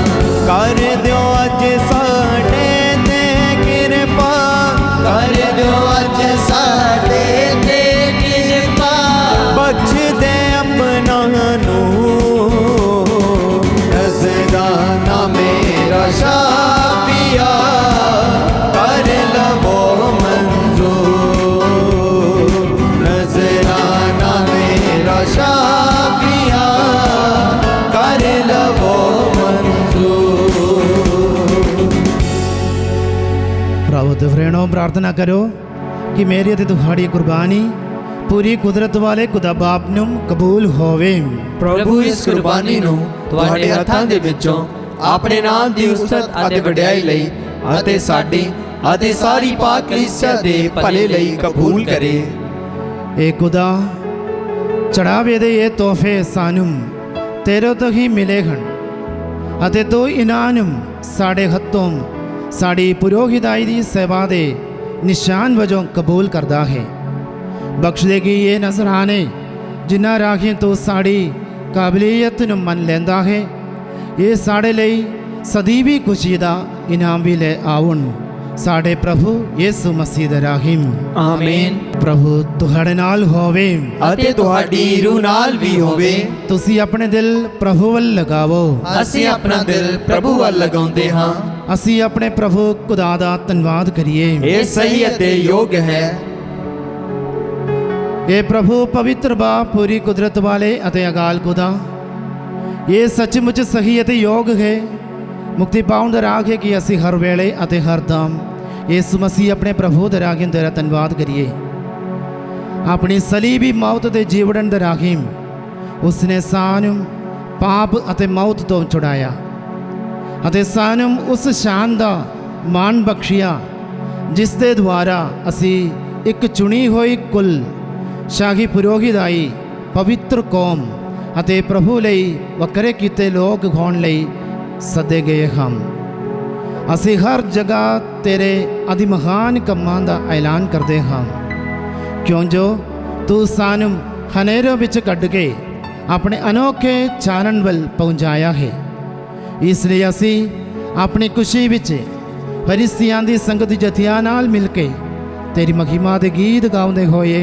कर दो अज साडे ते कृपा, कर दो अज साडे दे कृपा बख्श दे अपना नू। नजराना मेरा शाफिया कर लवो मंजूर। नजराना मेरा शाफिया कर लवो मंजूर। प्रभु तो फ्रेंडों प्रार्थना करो कि मेरी ते तुम्हारी कुर्बानी पूरी कुदरत वाले खुदा बाप ਨੂੰ ਕਬੂਲ ਹੋਵੇ। ਪ੍ਰਭੂ ਇਸ ਕੁਰਬਾਨੀ ਨੂੰ ਤੁਹਾਡੇ ਹੱਥਾਂ ਦੇ ਵਿੱਚੋਂ ਆਪਣੇ ਨਾਮ ਦੀ ਉਸਤਤ ਅਤੇ ਵਡਿਆਈ ਲਈ ਅਤੇ ਸਾਡੀ ਅਤੇ ਸਾਰੀ ਪਾਕ ਕਲੀਸਿਆ ਦੇ ਭਲੇ ਲਈ ਕਬੂਲ ਕਰੇ। ए खुदा ਚੜਾਵੇ ਦੇ ਇਹ ਤੋਹਫੇ ਸਾਨੂੰ ਤੇਰੇ ਤੋਂ ਹੀ ਮਿਲੇ ਹਨ ਅਤੇ ਤੂੰ ਇਨਾਮ ਸਾਡੇ ਹੱਥੋਂ ਸਾਡੀ ਪੁਰੋਹਿਤਾਈ ਦੀ ਸੇਵਾ ਦੇ ਨਿਸ਼ਾਨ ਵਜੋਂ ਕਬੂਲ ਕਰਦਾ ਹੈ। ਬਖਸ਼ ਦੇ ਕਿ ਇਹ ਨਜ਼ਰਾਨੇ ਜਿਨ੍ਹਾਂ ਰਾਹੀਂ ਤੂੰ ਸਾਡੀ ਕਾਬਲੀਅਤ ਨੂੰ ਮੰਨ ਲੈਂਦਾ ਹੈ, ਇਹ ਸਾਡੇ ਲਈ ਸਦੀਵੀ ਖੁਸ਼ੀ ਦਾ ਇਨਾਮ ਵੀ ਲੈ ਆਉਣ। ਸਾਡੇ ਪ੍ਰਭੂ ਯਿਸੂ ਮਸੀਹ ਦੇ ਰਾਹੀਂ ਆਮੀਨ। ਪ੍ਰਭੂ ਤੁਹਾਡੇ ਨਾਲ ਹੋਵੇ ਅਤੇ ਤੁਹਾਡੀ ਰੂਹ ਨਾਲ ਵੀ ਹੋਵੇ। ਤੁਸੀਂ ਆਪਣੇ ਦਿਲ ਪ੍ਰਭੂ ਵੱਲ ਲਗਾਵੋ। ਅਸੀਂ ਆਪਣਾ ਦਿਲ ਪ੍ਰਭੂ ਵੱਲ ਲਗਾਉਂਦੇ ਹਾਂ। ਅਸੀਂ ਆਪਣੇ ਪ੍ਰਭੂ ਖੁਦਾ ਦਾ ਧੰਨਵਾਦ ਕਰੀਏ। ਇਹ ਸਹੀ ਅਤੇ ਯੋਗ ਹੈ। ਇਹ ਪ੍ਰਭੂ ਪਵਿੱਤਰ ਬਾਪ ਪੂਰੀ ਕੁਦਰਤ ਵਾਲੇ ਅਤੇ ਅਕਾਲ ਖੁਦਾ, ਇਹ ਸੱਚਮੁੱਚ ਸਹੀ ਅਤੇ ਯੋਗ ਹੈ। ਮੁਕਤੀ ਪਾਉਣ ਦਾ ਰਾਹ ਹੈ ਕਿ ਅਸੀਂ ਹਰ ਵੇਲੇ ਅਤੇ ਹਰ ਦਮ ਯਿਸੂ ਮਸੀਹ ਆਪਣੇ ਪ੍ਰਭੂ ਦੇ ਰਾਹੀਂ ਤੇਰਾ ਧੰਨਵਾਦ ਕਰੀਏ। ਆਪਣੀ ਸਲੀਬੀ ਮੌਤ ਦੇ ਜੀਵਨ ਦੇ ਰਾਹੀਂ ਉਸਨੇ ਸਾਨੂੰ ਪਾਪ ਅਤੇ ਮੌਤ ਤੋਂ ਛੁਡਾਇਆ ਅਤੇ ਸਾਨੂੰ ਉਸ ਸ਼ਾਨ ਦਾ ਮਾਣ ਬਖਸ਼ਿਆ ਜਿਸ ਦੇ ਦੁਆਰਾ ਅਸੀਂ ਇੱਕ ਚੁਣੀ ਹੋਈ ਕੁੱਲ ਸ਼ਾਹੀ ਪੁਰੋਹਿਤਾਈ ਪਵਿੱਤਰ ਕੌਮ ਅਤੇ ਪ੍ਰਭੂ ਲਈ ਵੱਖਰੇ ਕੀਤੇ ਲੋਕ ਹੋਣ ਲਈ ਸੱਦੇ ਗਏ ਹਾਂ। ਅਸੀਂ ਹਰ ਜਗ੍ਹਾ ਤੇਰੇ ਅਦੀ ਮਹਾਨ ਕੰਮਾਂ ਦਾ ਐਲਾਨ ਕਰਦੇ ਹਾਂ, ਕਿਉਂ ਜੋ ਤੂੰ ਸਾਨੂੰ ਹਨੇਰੇ ਵਿੱਚ ਕੱਢ ਕੇ ਆਪਣੇ ਅਨੋਖੇ ਚਾਨਣ ਵੱਲ ਪਹੁੰਚਾਇਆ ਹੈ। ਇਸ ਲਈ ਅਸੀਂ ਆਪਣੀ ਖੁਸ਼ੀ ਵਿੱਚ ਫਰਿਸ਼ਤਿਆਂ ਦੀ ਸੰਗਤ ਜਥਿਆਂ ਨਾਲ ਮਿਲ ਕੇ ਤੇਰੀ ਮਹਿਮਾ ਦੇ ਗੀਤ ਗਾਉਂਦੇ ਹੋਏ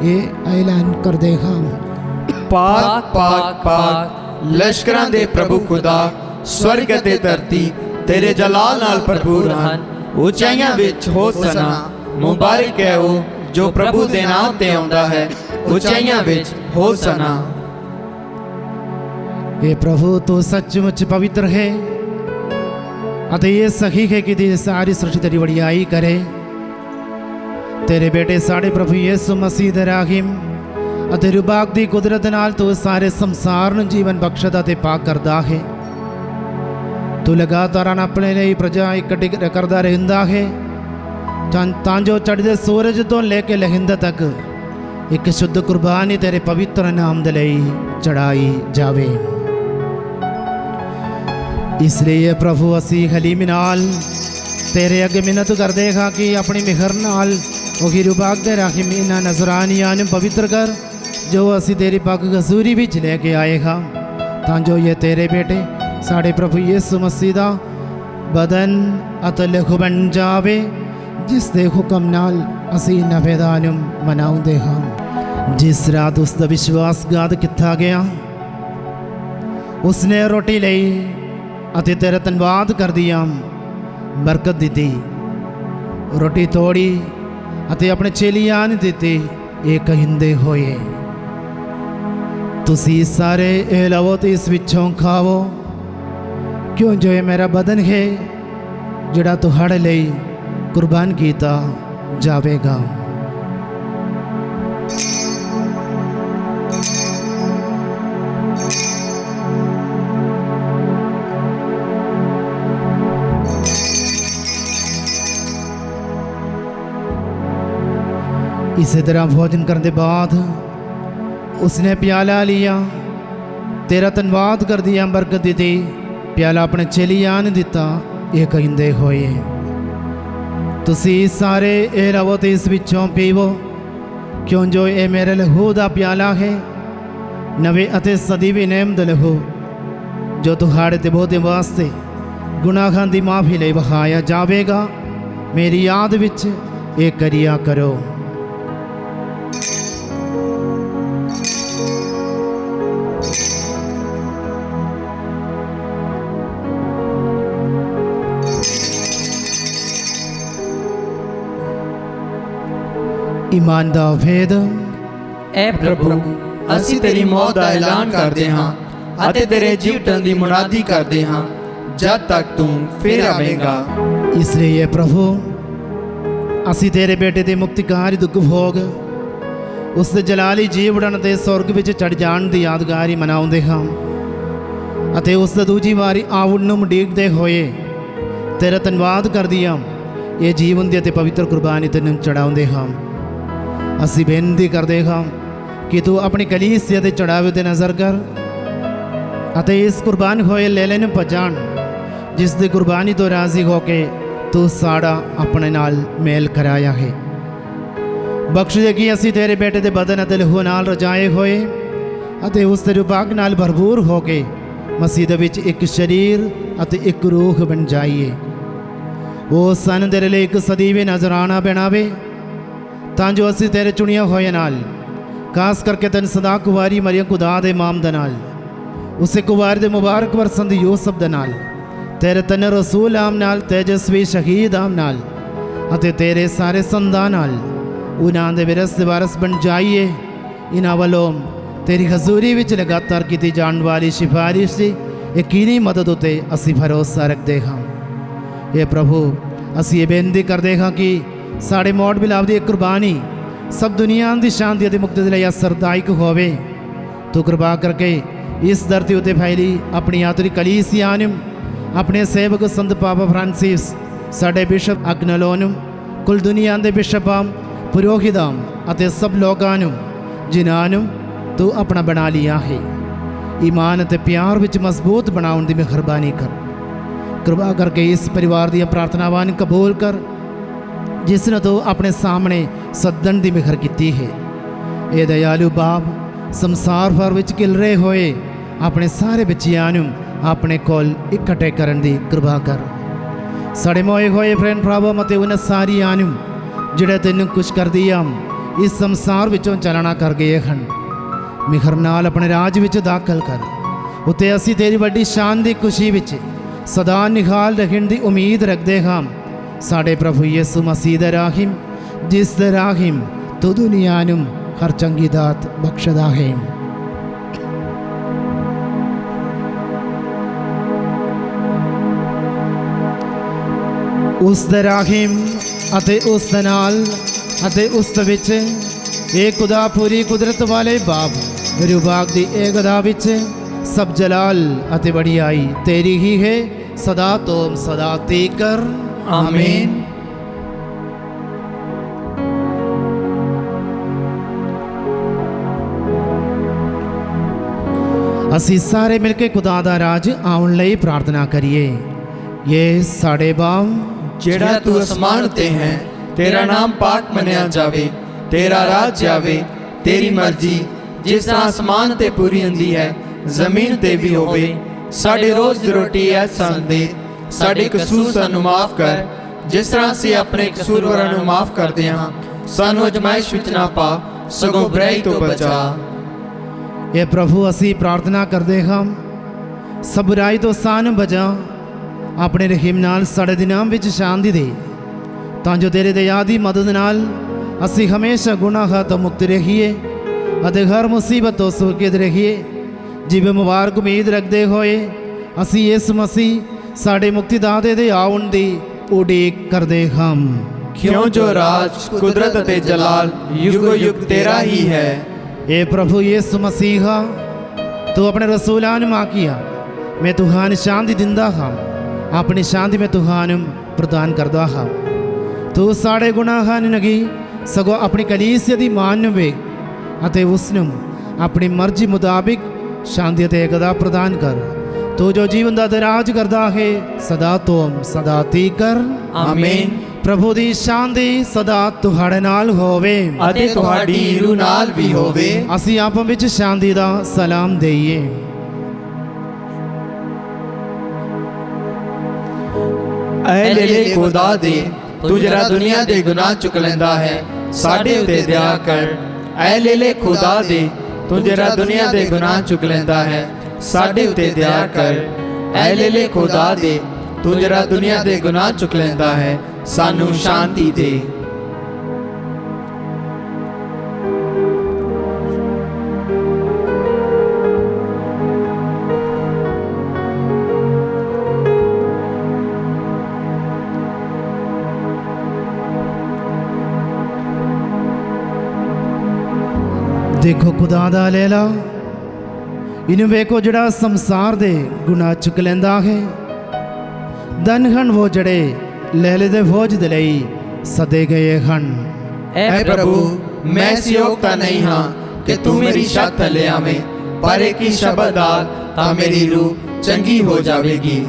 ਇਹ ਐਲਾਨ ਕਰਦੇ ਹਾਂ। ਪਾਕ ਪਾਕ ਪਾਕ ਲਸ਼ਕਰਾਂ ਦੇ ਪ੍ਰਭੂ ਖੁਦਾ, ਸਵਰਗ ਅਤੇ ਧਰਤੀ ਤੇਰੇ ਜਲਾਲ ਨਾਲ ਭਰਪੂਰ ਹਨ। ਉਚਾਈਆਂ ਵਿੱਚ ਹੋਸਨਾ, ਮੁਬਾਰਕ ਹੈ ਉਹ ਜੋ ਪ੍ਰਭੂ ਦੇ ਨਾਮ ਤੇ ਆਉਂਦਾ ਹੈ। ਉਚਾਈਆਂ ਵਿੱਚ ਹੋਸਨਾ। ਇਹ ਪ੍ਰਭੂ ਤੂੰ ਸੱਚਮੁੱਚ ਪਵਿੱਤਰ ਹੈ ਅਤੇ ਇਹ ਸਹੀ ਹੈ ਕਿ ਤੇ ਸਾਰੀ ਸ੍ਰਿਸ਼ਟੀ ਤੇਰੀ ਵਡਿਆਈ ਕਰੇ। ਤੇਰੇ ਬੇਟੇ ਸਾਡੇ ਪ੍ਰਭੂ ਯਿਸੂ ਮਸੀਹ ਦੇ ਰਾਹਿਮ ਅਤੇ ਰੂਬਾਕ ਦੀ ਕੁਦਰਤ ਨਾਲ ਤੂੰ ਸਾਰੇ ਸੰਸਾਰ ਨੂੰ ਜੀਵਨ ਬਖਸ਼ਦਾ ਤੇ ਪਾਕ ਕਰਦਾ ਹੈ। ਤੂੰ ਲਗਾਤਾਰ ਆਪਣੇ ਲਈ ਪ੍ਰਜਾ ਇਕੱਠੀ ਕਰਦਾ ਰਹਿੰਦਾ ਹੈ ਤਾਂ ਜੋ ਚੜ੍ਹਦੇ ਸੂਰਜ ਤੋਂ ਲੈ ਕੇ ਲਹਿੰਦੇ ਤੱਕ ਇੱਕ ਸ਼ੁੱਧ ਕੁਰਬਾਨੀ ਤੇਰੇ ਪਵਿੱਤਰ ਨਾਮ ਦੇ ਲਈ ਚੜਾਈ ਜਾਵੇ। ਇਸ ਲਈ ਪ੍ਰਭੂ ਅਸੀਂ ਹਲੀਮ ਨਾਲ ਤੇਰੇ ਅੱਗੇ ਮਿਹਨਤ ਕਰਦੇ ਹਾਂ ਕਿ ਆਪਣੀ ਮਿਹਰ ਨਾਲ ਉਹੀ ਰੂਬਾਕ ਦੇ ਰਾਹਿਮ ਇਹਨਾਂ ਨਜ਼ਰਾਨੀਆਂ ਨੂੰ ਪਵਿੱਤਰ ਕਰ ਜੋ ਅਸੀਂ ਤੇਰੀ ਪਾਕ ਹਜ਼ੂਰੀ ਵਿੱਚ ਲੈ ਕੇ ਆਏ ਹਾਂ, ਤਾਂ ਜੋ ਇਹ ਤੇਰੇ ਬੇਟੇ ਸਾਡੇ ਪ੍ਰਭੂ ਯਿਸੂ ਮਸੀਹ ਦਾ ਬਦਨ ਅਤੇ ਲਹੂ ਬਣ ਜਾਵੇ, ਜਿਸ ਦੇ ਹੁਕਮ ਨਾਲ ਅਸੀਂ ਨਵੇਦਾ ਨੂੰ ਮਨਾਉਂਦੇ ਹਾਂ। ਜਿਸ ਰਾਤ ਉਸ ਦਾ ਵਿਸ਼ਵਾਸਘਾਤ ਕੀਤਾ ਗਿਆ, ਉਸਨੇ ਰੋਟੀ ਲਈ ਅਤੇ ਤੇਰਾ ਧੰਨਵਾਦ ਕਰਦਿਆਂ ਬਰਕਤ ਦਿੱਤੀ, ਰੋਟੀ ਤੋੜੀ ਅਤੇ ਆਪਣੇ ਚੇਲਿਆਂ ਨੂੰ ਦਿੱਤੀ, ਇਹ ਕਹਿੰਦੇ ਹੋਏ ਤੁਸੀਂ ਸਾਰੇ ਇਹ ਲਵੋ ਤੇ ਇਸ ਵਿੱਚੋਂ ਖਾਵੋ, ਕਿਉਂ ਜੋ ਇਹ ਮੇਰਾ ਬਦਨ ਹੈ ਜਿਹੜਾ ਤੁਹਾਡੇ ਲਈ ਕੁਰਬਾਨ ਕੀਤਾ ਜਾਵੇਗਾ। इसी तरह भोजन करने के बाद उसने प्याला लिया, तेरा धन्यवाद कर दिया, बरकत दी, प्याला अपने चेलियां ने दिता, ये कहते होए तुसी सारे ये रवो तो इस विचों पीवो, क्यों जो ये मेरे लहू का प्याला है, नवे अते सदीवी नेम दा लहू जो तुहाड़े ते बहुते वास्ते गुनाहां दी माफी लई बहाया जावेगा। मेरी याद विच ये करिया करो। ईमान दा भेद। ਐ ਪ੍ਰਭੂ, ਅਸੀਂ ਤੇਰੀ ਮੌਤ ਦਾ ਐਲਾਨ ਕਰਦੇ ਹਾਂ ਅਤੇ ਤੇਰੇ ਜੀਵਨ ਦੀ ਮੁਨਾਦੀ ਕਰਦੇ ਹਾਂ ਜਦ ਤੱਕ ਤੂੰ ਫਿਰ ਆਵੇਂਗਾ। इसलिए प्रभु ਅਸੀਂ ਤੇਰੇ ਬੇਟੇ ਦੇ ਮੁਕਤੀਕਾਰੀ ਦੁੱਖ ਭੋਗ ਉਸ ਦੇ ਜਲਾਲੀ ਜੀਵਨ ਤੇ ਸਵਰਗ ਵਿੱਚ ਚੜ ਜਾਣ ਦੀ ਯਾਦਗਾਰੀ ਮਨਾਉਂਦੇ ਹਾਂ ਅਤੇ ਉਸ ਦੀ ਦੂਜੀ ਵਾਰੀ ਆਉਣ ਨੂੰ ਉਡੀਕਦੇ ਹੋਏ ਤੇਰਾ ਧੰਨਵਾਦ ਕਰਦੀ ਹਾਂ। ਇਹ ਜੀਵਨ ਦੀ ਅਤੇ ਪਵਿੱਤਰ ਕੁਰਬਾਨੀ ਤੈਨੂੰ ਚੜਾਉਂਦੇ ਹਾਂ। ਅਸੀਂ ਬੇਨਤੀ ਕਰਦੇ ਹਾਂ ਕਿ ਤੂੰ ਆਪਣੀ ਕਲੀਸਿਆ ਦੇ ਚੜਾਵੇ ਤੇ ਨਜ਼ਰ ਕਰ ਅਤੇ ਇਸ ਕੁਰਬਾਨ ਹੋਏ ਲੇਲੇ ਨੂੰ ਪਛਾਣ, ਜਿਸ ਦੀ ਕੁਰਬਾਨੀ ਤੋਂ ਰਾਜ਼ੀ ਹੋ ਕੇ ਤੂੰ ਸਾਡਾ ਆਪਣੇ ਨਾਲ ਮੇਲ ਕਰਾਇਆ ਹੈ। ਬਖਸ਼ ਦੇ ਕਿ ਅਸੀਂ ਤੇਰੇ ਬੇਟੇ ਦੇ ਬਦਨ ਅਤੇ ਲਹੂ ਨਾਲ ਰਜਾਏ ਹੋਏ ਅਤੇ ਉਸ ਦੇ ਰੂਬਾਕ ਨਾਲ ਭਰਪੂਰ ਹੋ ਕੇ ਮਸੀਹ ਦੇ ਵਿੱਚ ਇੱਕ ਸਰੀਰ ਅਤੇ ਇੱਕ ਰੂਹ ਬਣ ਜਾਈਏ। ਉਹ ਸਾਨੂੰ ਤੇਰੇ ਲਈ ਇੱਕ ਸਦੀਵੀ ਨਜ਼ਰਾਨਾ ਬਣਾਵੇ, ਤਾਂ ਜੋ ਅਸੀਂ ਤੇਰੇ ਚੁਣਿਆ ਹੋਏ ਨਾਲ, ਖਾਸ ਕਰਕੇ ਤੈਨੂੰ ਸਦਾ ਕੁਵਾਰੀ ਮਰੀਮ ਖੁਦਾ ਦੇ ਮਾਮ ਦੇ ਨਾਲ, ਉਸੇ ਕੁਵਾਰੀ ਦੇ ਮੁਬਾਰਕ ਵਰਸੰਦ ਯੂਸਫ ਦੇ ਨਾਲ, ਤੇਰੇ ਤਨ ਰਸੂਲ ਆਮ ਨਾਲ, ਤੇਜਸਵੀ ਸ਼ਹੀਦ ਆਮ ਨਾਲ ਅਤੇ ਤੇਰੇ ਸਾਰੇ ਸੰਦਾਂ ਨਾਲ ਉਹਨਾਂ ਦੇ ਵਿਰਸ ਦੇ ਵਾਰਸ ਬਣ ਜਾਈਏ। ਇਹਨਾਂ ਵੱਲੋਂ ਤੇਰੀ ਹਜ਼ੂਰੀ ਵਿੱਚ ਲਗਾਤਾਰ ਕੀਤੀ ਜਾਣ ਵਾਲੀ ਸਿਫਾਰਿਸ਼ ਦੀ ਯਕੀਨੀ ਮਦਦ ਉੱਤੇ ਅਸੀਂ ਭਰੋਸਾ ਰੱਖਦੇ ਹਾਂ। ਇਹ ਪ੍ਰਭੂ, ਅਸੀਂ ਇਹ ਬੇਨਤੀ ਕਰਦੇ ਹਾਂ ਕਿ ਸਾਡੇ ਮੌਤ ਮਿਲਾਪ ਦੀ ਕੁਰਬਾਨੀ ਸਭ ਦੁਨੀਆ ਦੀ ਸ਼ਾਂਤੀ ਅਤੇ ਮੁਕਤੀ ਦੇ ਲਈ ਅਸਰਦਾਇਕ ਹੋਵੇ। ਤੂੰ ਕਿਰਪਾ ਕਰਕੇ ਇਸ ਧਰਤੀ ਉੱਤੇ ਫੈਲੀ ਆਪਣੀ ਆਤਰੀ ਕਲੀਸਿਆ ਨੂੰ, ਆਪਣੇ ਸੇਵਕ ਸੰਤ ਪਾਪਾ ਫਰਾਂਸਿਸ, ਸਾਡੇ ਬਿਸ਼ਪ ਅਗਨਲੋ ਨੂੰ, ਕੁੱਲ ਦੁਨੀਆ ਦੇ ਬਿਸ਼ਪਾਂ, ਪੁਰੋਹਿਤਾਂ ਅਤੇ ਸਭ ਲੋਕਾਂ ਨੂੰ ਜਿਨ੍ਹਾਂ ਨੂੰ ਤੂੰ ਆਪਣਾ ਬਣਾ ਲਿਆ ਹੈ, ਈਮਾਨ ਅਤੇ ਪਿਆਰ ਵਿੱਚ ਮਜ਼ਬੂਤ ਬਣਾਉਣ ਦੀ ਮਿਹਰਬਾਨੀ ਕਰ। ਕਿਰਪਾ ਕਰਕੇ ਇਸ ਪਰਿਵਾਰ ਦੀਆਂ ਪ੍ਰਾਰਥਨਾਵਾਂ ਨੂੰ ਕਬੂਲ ਕਰ, ਜਿਸ ਨੂੰ ਤੂੰ ਆਪਣੇ ਸਾਹਮਣੇ ਸੱਦਣ ਦੀ ਮਿਹਰ ਕੀਤੀ ਹੈ। ਇਹ ਦਇਆਲੂ ਬਾਪ ਸੰਸਾਰ ਭਰ ਵਿੱਚ ਖਿਲ ਰਹੇ ਹੋਏ ਆਪਣੇ ਸਾਰੇ ਬੱਚਿਆਂ ਨੂੰ ਆਪਣੇ ਕੋਲ ਇਕੱਠੇ ਕਰਨ ਦੀ ਕਿਰਪਾ ਕਰ। ਸਾਡੇ ਮੋਏ ਹੋਏ ਫਰੈਂਡ ਭਰਾਵਾਂ ਅਤੇ ਉਹਨਾਂ ਸਾਰਿਆਂ ਨੂੰ ਜਿਹੜੇ ਤੈਨੂੰ ਕੁਛ ਕਰਦੀ ਆ ਇਸ ਸੰਸਾਰ ਵਿੱਚੋਂ ਚਾਲਣਾ ਕਰ ਗਏ ਹਨ, ਮਿਹਰ ਨਾਲ ਆਪਣੇ ਰਾਜ ਵਿੱਚ ਦਾਖਲ ਕਰ। ਉੱਤੇ ਅਸੀਂ ਤੇਰੀ ਵੱਡੀ ਸ਼ਾਨ ਦੀ ਖੁਸ਼ੀ ਵਿੱਚ ਸਦਾ ਨਿਹਾਲ ਰਹਿਣ ਦੀ ਉਮੀਦ ਰੱਖਦੇ ਹਾਂ। ਸਾਡੇ ਪ੍ਰਭੂ ਯਿਸੂ ਮਸੀਹ ਦਾ ਰਾਹਿਮ, ਜਿਸ ਦਾ ਰਾਹਿਮ ਤੂੰ ਦੁਨੀਆ ਨੂੰ ਹਰ ਚੰਗੀ ਦਾਤ ਬਖਸ਼ਦਾ ਹੈ। ਉਸ ਦਾ ਰਾਹਿਮ ਅਤੇ ਉਸ ਦੇ ਨਾਲ ਅਤੇ ਉਸ ਦੇ ਵਿੱਚ ਇਹ ਖੁਦਾ ਪੂਰੀ ਕੁਦਰਤ ਵਾਲੇ ਬਾਪ ਰੂਬਾਗ ਦੀ ਏਕਤਾ ਵਿੱਚ ਸਭ ਜਲਾਲ ਅਤੇ ਵਡਿਆਈ ਤੇਰੀ ਹੀ ਹੈ ਸਦਾ ਤੋਂ ਸਦਾ ਤੀਕਰ। ਆਮੀਨ। ਅਸੀਂ ਸਾਰੇ ਮਿਲ ਕੇ ਖੁਦਾ ਦਾ ਰਾਜ ਆਉਣ ਲਈ ਪ੍ਰਾਰਥਨਾ ਕਰੀਏ। ਇਹ ਸਾਡੇ ਬਾਪ ਜਿਹੜਾ ਤੂੰ ਅਸਮਾਨ ਤੇ ਹੈ, ਤੇਰਾ ਨਾਮ ਪਾਕ ਮੰਨਿਆ ਜਾਵੇ, ਤੇਰਾ ਰਾਜ ਆਵੇ, ਤੇਰੀ ਮਰਜ਼ੀ ਜਿਸ ਤਰ੍ਹਾਂ ਅਸਮਾਨ ਤੇ ਪੂਰੀ ਹੁੰਦੀ ਹੈ ਜ਼ਮੀਨ ਤੇ ਵੀ ਹੋਵੇ। ਸਾਡੇ ਰੋਜ਼ ਦੀ ਰੋਟੀ ਐ ਸਾਨੂੰ ਦੇ, ਸਾਡੇ ਕਸੂਰ ਸਾਨੂੰ ਮਾਫ ਕਰ ਜਿਸ ਤਰ੍ਹਾਂ ਅਸੀਂ ਆਪਣੇ ਕਸੂਰਵਾਰਾਂ ਨੂੰ ਮਾਫ ਕਰਦੇ ਹਾਂ। ਸਾਨੂੰ ਅਜ਼ਮਾਇਸ਼ ਵਿੱਚ ਨਾ ਪਾ, ਸਗੋਂ ਬੁਰਾਈ ਤੋਂ ਬਚਾ। ਇਹ ਪ੍ਰਭੂ ਅਸੀਂ ਪ੍ਰਾਰਥਨਾ ਕਰਦੇ ਹਾਂ ਸਭ ਬੁਰਾਈ ਤੋਂ ਸਾਨੂੰ ਬਚਾ। ਆਪਣੇ ਰਹਿਮ ਨਾਲ ਸਾਡੇ ਦਿਨਾਂ ਵਿੱਚ ਸ਼ਾਂਤੀ ਦੇ, ਤਾਂ ਜੋ ਤੇਰੇ ਦਇਆ ਦੀ ਮਦਦ ਨਾਲ ਅਸੀਂ ਹਮੇਸ਼ਾ ਗੁਨਾਹਾਂ ਤੋਂ ਮੁਕਤ ਰਹੀਏ ਅਤੇ ਹਰ ਮੁਸੀਬਤ ਤੋਂ ਸੁਰੱਖਿਅਤ ਰਹੀਏ। ਜਿਵੇਂ ਮੁਬਾਰਕ ਉਮੀਦ ਰੱਖਦੇ ਹੋਏ ਅਸੀਂ ਇਸ ਮਸੀਹ ਸਾਡੇ ਮੁਕਤੀਦਾਤੇ ਦੇ ਆਉਣ ਦੀ ਉਡੀਕ ਕਰਦੇ ਹਾਂ। ਕਿਉਂ ਜੋ ਰਾਜ, ਕੁਦਰਤ ਅਤੇ ਜਲਾਲ ਯੁਗੋ ਯੁਗ ਤੇਰਾ ਹੀ ਹੈ। ਇਹ ਪ੍ਰਭੂ ਯਿਸੂ ਮਸੀਹਾ, ਤੂੰ ਆਪਣੇ ਰਸੂਲਾਂ ਨੂੰ ਆਖਿਆ ਮੈਂ ਤੁਹਾਨੂੰ ਸ਼ਾਂਤੀ ਦਿੰਦਾ ਹਾਂ, ਆਪਣੀ ਸ਼ਾਂਤੀ ਮੈਂ ਤੁਹਾਨੂੰ ਪ੍ਰਦਾਨ ਕਰਦਾ ਹਾਂ। ਤੂੰ ਸਾਡੇ ਗੁਨਾਹਾਂ ਨੂੰ ਨਹੀਂ ਸਗੋਂ ਆਪਣੀ ਕਲੀਸਿਆ ਦੀ ਮਾਨ ਨੂੰ ਵੇਖ ਅਤੇ ਉਸ ਨੂੰ ਆਪਣੀ ਮਰਜ਼ੀ ਮੁਤਾਬਿਕ ਸ਼ਾਂਤੀ ਅਤੇ ਏਕਤਾ ਪ੍ਰਦਾਨ ਕਰ। ਤੂੰ ਜੋ ਜੀਵਨ ਦਾ ਦਰਾਜ ਕਰਦਾ ਹੈ ਸਦਾ ਤੋਂ ਸਦਾ ਤੀਕਰ। ਆਮੀਨ। ਪ੍ਰਭੂ ਦੀ ਸ਼ਾਂਤੀ ਸਦਾ ਤੁਹਾਡੇ ਨਾਲ ਹੋਵੇ ਅਤੇ ਤੁਹਾਡੀ ਰੂਹ ਨਾਲ ਵੀ ਹੋਵੇ। ਅਸੀਂ ਆਪਸ ਵਿੱਚ ਸ਼ਾਂਤੀ ਦਾ ਸਲਾਮ ਦੇਈਏ। ਐ ਲੇਲੇ ਖੁਦਾ ਦੇ, ਤੂੰ ਜਿਹੜਾ ਦੁਨੀਆ ਦੇ ਗੁਨਾਹ ਚੁੱਕ ਲੈਂਦਾ ਹੈ, ਸਾਡੇ ਉੱਤੇ ਦਇਆ ਕਰ। ਐ ਲੇਲੇ ਖੁਦਾ ਦੇ, ਤੂੰ ਜਿਹੜਾ ਦੁਨੀਆ ਦੇ ਗੁਨਾਹ ਚੁੱਕ ਲੈਂਦਾ ਹੈ, ਸਾਡੇ ਉੱਤੇ ਦਇਆ ਕਰ। ਐ ਲੇਲੇ ਖੁਦਾ ਦੇ, ਤੂੰ ਜਿਹੜਾ ਦੁਨੀਆ ਦੇ ਗੁਨਾਹ ਚੁੱਕ ਲੈਂਦਾ ਹੈ, ਸਾਨੂੰ ਸ਼ਾਂਤੀ ਦੇ। ਦੇਖੋ ਖੁਦਾ ਦਾ ਲੇਲਾ, ਇਹਨੂੰ ਵੇਖੋ ਜਿਹੜਾ ਸੰਸਾਰ ਦੇ ਗੁਨਾਹ ਚੁੱਕ ਲੈਂਦਾ ਹੈ। ਧਨ ਹਨ ਉਹ ਜਿਹੜੇ ਲੇਲੇ ਦੇ ਬੋਝ ਦੇ ਲਈ ਸਦੇ ਗਏ ਹਨ। ਐ ਪ੍ਰਭੂ, ਮੈਂ ਇਸ ਯੋਗ ਤਾਂ ਨਹੀਂ ਹਾਂ ਕਿ ਤੂੰ ਮੇਰੀ ਛੱਤ ਥੱਲੇ ਆਵੇਂ, ਪਰ ਇੱਕ ਹੀ ਸ਼ਬਦ ਆਖ ਤਾਂ ਮੇਰੀ ਰੂਹ ਚੰਗੀ ਹੋ ਜਾਵੇਗੀ।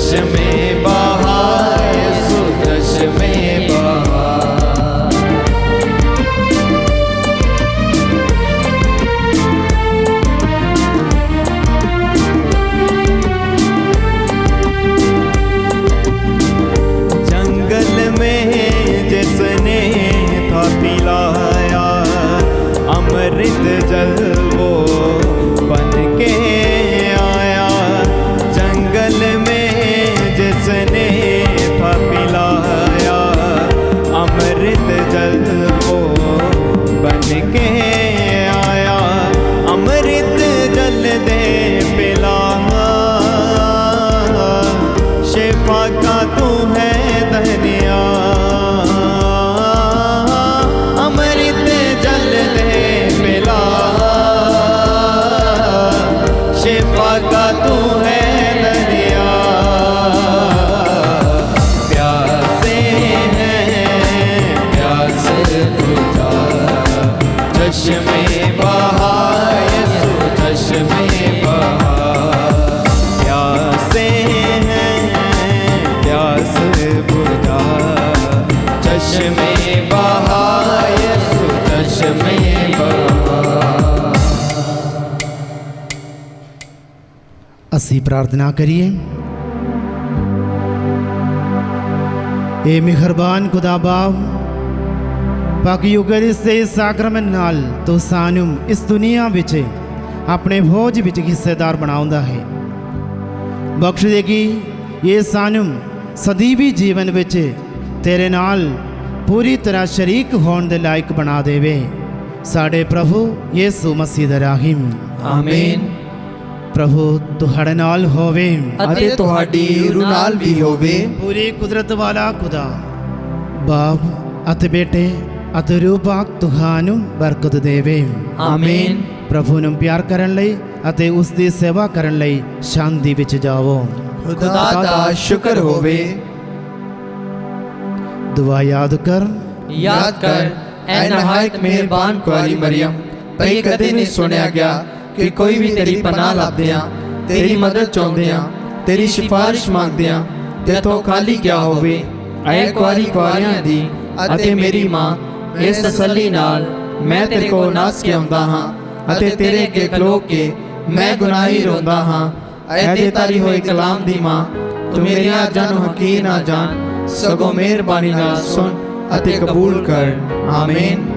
चश्मे बहाए सो चश्मे बहाए। अमृत जल को बन के आया, अमृत जल दे पिला, शिफा का तू है धनिया, अमृत जल दे पिला, शिफा का तू है धनिया। प्यासे हैं प्यास बुझा, चश्मे बहा यसु चश्मे बहा, प्यासे हैं प्यास बुझा, चश्मे बहा यसु चश्मे बहा। ਅਸੀਂ प्रार्थना करिए। ए मेहरबान खुदा बाप, पाक युगरिस ਦੇ ਸਾਕਰਮੈਂਟ ਨਾਲ ਤੂੰ ਸਾਨੂੰ ਇਸ ਦੁਨੀਆ ਵਿੱਚ ਆਪਣੇ ਭੋਜ ਵਿੱਚ ਹਿੱਸੇਦਾਰ ਬਣਾਉਂਦਾ ਹੈ। ਬਖਸ਼ ਦੇ ਕਿ ਇਹ ਸਾਨੂੰ ਸਦੀਵੀ ਜੀਵਨ ਵਿੱਚ ਤੇਰੇ ਨਾਲ ਪੂਰੀ ਤਰ੍ਹਾਂ ਸ਼ਰੀਕ ਹੋਣ ਦੇ ਲਾਇਕ ਬਣਾ ਦੇਵੇ। ਸਾਡੇ ਪ੍ਰਭੂ ਯਿਸੂ ਮਸੀਹ ਦੇ ਰਾਹੀਂ ਆਮੀਨ। ਪ੍ਰਭੂ ਤੁਹਾਡੇ ਨਾਲ ਹੋਵੇ ਅਤੇ ਤੁਹਾਡੀ ਰੂਹ ਨਾਲ ਵੀ ਹੋਵੇ। ਪੂਰੀ ਕੁਦਰਤ ਵਾਲਾ ਖੁਦਾ ਬਾਪ ਅਤੇ ਬੇਟੇ ਅਤੇ ਰੂਹ ਪਾਕ ਤੁਹਾਨੂੰ ਬਰਕਤ ਦੇਵੇ। ਆਮੀਨ। ਪ੍ਰਭੂ ਨੂੰ ਪਿਆਰ ਕਰਨ ਲਈ ਅਤੇ ਉਸ ਦੀ ਸੇਵਾ ਕਰਨ ਲਈ ਸ਼ਾਂਤੀ ਵਿੱਚ ਜਾਵੋ। ਖੁਦਾ ਦਾ ਸ਼ੁਕਰ ਹੋਵੇ। ਦੁਆ ਯਾਦ ਕਰ, ਯਾਦ ਕਰ ਐ ਨਹਾਇਤ ਮਿਹਰਬਾਨ ਕੁਆਰੀ ਮਰੀਮ, ਭਈ ਕਦੇ ਨਹੀਂ ਸੁਣਿਆ ਗਿਆ ਕਿ ਕੋਈ ਵੀ ਤੇਰੀ ਪਨਾਹ ਲੱਭਦਿਆਂ, ਤੇਰੀ ਮਦਦ ਚਾਹੁੰਦਿਆਂ, ਤੇਰੀ ਸਿਫਾਰਿਸ਼ ਮੰਗਦਿਆਂ ਤੇਥੋਂ ਖਾਲੀ ਕਿਆ ਹੋਵੇ। ਐ ਕੁਆਰੀ ਕੁਆਰੀਆਂ ਦੀ ਅਤੇ ਮੇਰੀ ਮਾਂ, ਇਸ ਤਸੱਲੀ ਨਾਲ ਮੈਂ ਤੇਰੇ ਕੋਲ ਨਾਸ ਕੇ ਆਉਂਦਾ ਹਾਂ ਅਤੇ ਤੇਰੇ ਅੱਗੇ ਖਲੋ ਕੇ ਮੈਂ ਗੁਨਾਹੀ ਰੋਂਦਾ ਹਾਂ। ਐ ਦੇ ਤਾਰੀ ਹੋਈ ਕਲਾਮ ਦੀ ਮਾਂ, ਤੂੰ ਮੇਰੀਆਂ ਅਰਜ਼ਾਂ ਨੂੰ ਹਕੀਰ ਨਾ ਜਾਣ, ਸਗੋਂ ਮਿਹਰਬਾਨੀ ਨਾਲ ਸੁਣ ਅਤੇ ਕਬੂਲ ਕਰ। ਆਮੀਨ।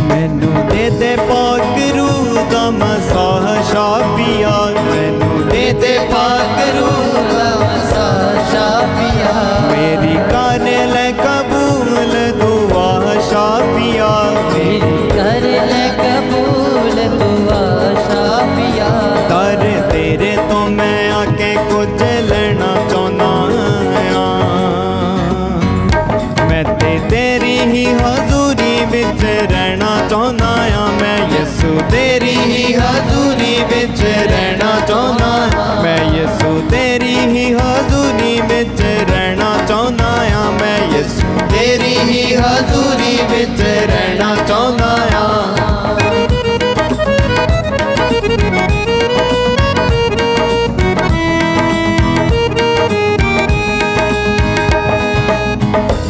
ਮੈਨੂੰ ਦੇ ਦੇ ਪਾਕ ਰੂਹ ਦਾ ਮਸਾਹ ਸ਼ਾਫੀਆ, ਮੈਨੂੰ ਦੇ ਦੇ ਪਾਕ ਰੂਹ ਦਾ ਮਸਾਹ ਸ਼ਾਫੀਆ, ਮੇਰੀ ਕਰ ਲੈ ਕਬੂਲ ਦੁਆ ਸ਼ਾਫੀਆ, ਮੇਰੀ कर ले कबूल दुआ शाफिया। ਦਰ ਤੇਰੇ ਤੋਂ ਮੈਂ ਆ ਕੇ ਕੁਝ ਲੈਣਾ ਚਾਹੁੰਦਾ ਆਂ, ਮੈਂ ਤੇ ਤੇਰੀ ਹੀ ਹਜ਼ੂਰੀ ਵਿੱਚ ਰਹਿਣਾ ਚਾਹੁੰਦਾ ਆਂ, ਮੈਂ ਯਿਸੂ ਤੇਰੀ ਹੀ ਹਜ਼ੂਰੀ ਵਿੱਚ ਰਹਿਣਾ ਚਾਹੁੰਦਾ ਆਂ, ਮੈਂ ਯਿਸੂ ਤੇਰੀ ਹੀ ਹਜ਼ੂਰੀ ਵਿੱਚ ਰਹਿਣਾ ਚਾਹੁੰਦਾ ਆਂ, ਮੈਂ ਯਿਸੂ ਤੇਰੀ ਹੀ ਹਜ਼ੂਰੀ ਵਿੱਚ ਰਹਿਣਾ ਚਾਹੁੰਦਾ ਆਂ।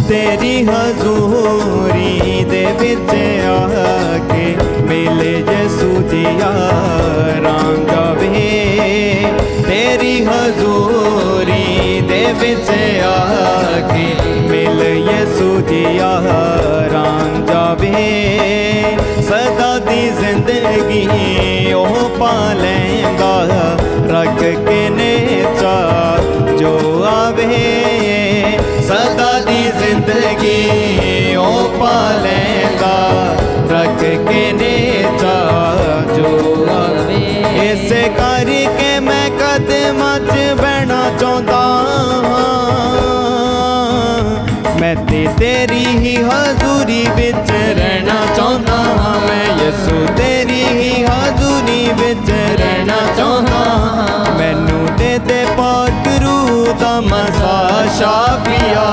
ਤੇਰੀ ਹਜ਼ੂਰੀ ਦੇ ਵਿੱਚ ਆ ਕੇ ਮਿਲੇ ਯਿਸੂ ਦੀ ਯਾਰਾਂ ਜਾਵੇ, ਤੇਰੀ ਹਜ਼ੂਰੀ ਦੇ ਵਿੱਚ ਆ ਕੇ ਮਿਲ ਯਿਸੂ ਦੀ ਯਾਰਾਂ ਜਾਵੇ, ਸਦਾ ਦੀ ਜ਼ਿੰਦਗੀ ਉਹ ਪਾ ਲੈਂਦਾ, ਰੱਖ ਕੇ ਨੇਚਾ ਜੋ ਆਵੇ, ਸਦਾ ਦੀ ਜ਼ਿੰਦਗੀ ਉਹ ਪਾ ਲੈਂਦਾ, ਰੱਖ ਕੇ ਨੇਚਾ ਜੋ ਆਵੇ। ਇਸੇ ਕਰਕੇ ਮੈਂ ਕਦਮਾਂ 'ਚ ਬਹਿਣਾ ਚਾਹੁੰਦਾ ਹਾਂ, ਮੈਂ ਤੇ ਤੇਰੀ ਹੀ ਹਜ਼ੂਰੀ ਵਿੱਚ ਰਹਿਣਾ ਚਾਹੁੰਦਾ ਹਾਂ, ਮੈਂ ਯਿਸੂ ਤੇਰੀ ਹੀ ਹਜ਼ੂਰੀ ਵਿੱਚ ਰਹਿਣਾ ਚਾਹੁੰਦਾ ਹਾਂ, ਮੈਨੂੰ ਦੇ ਦੇ ਪਾਕ ਰੂਹ ਦਾ ਮਸਾਹ ਸ਼ਾਫੀਆ।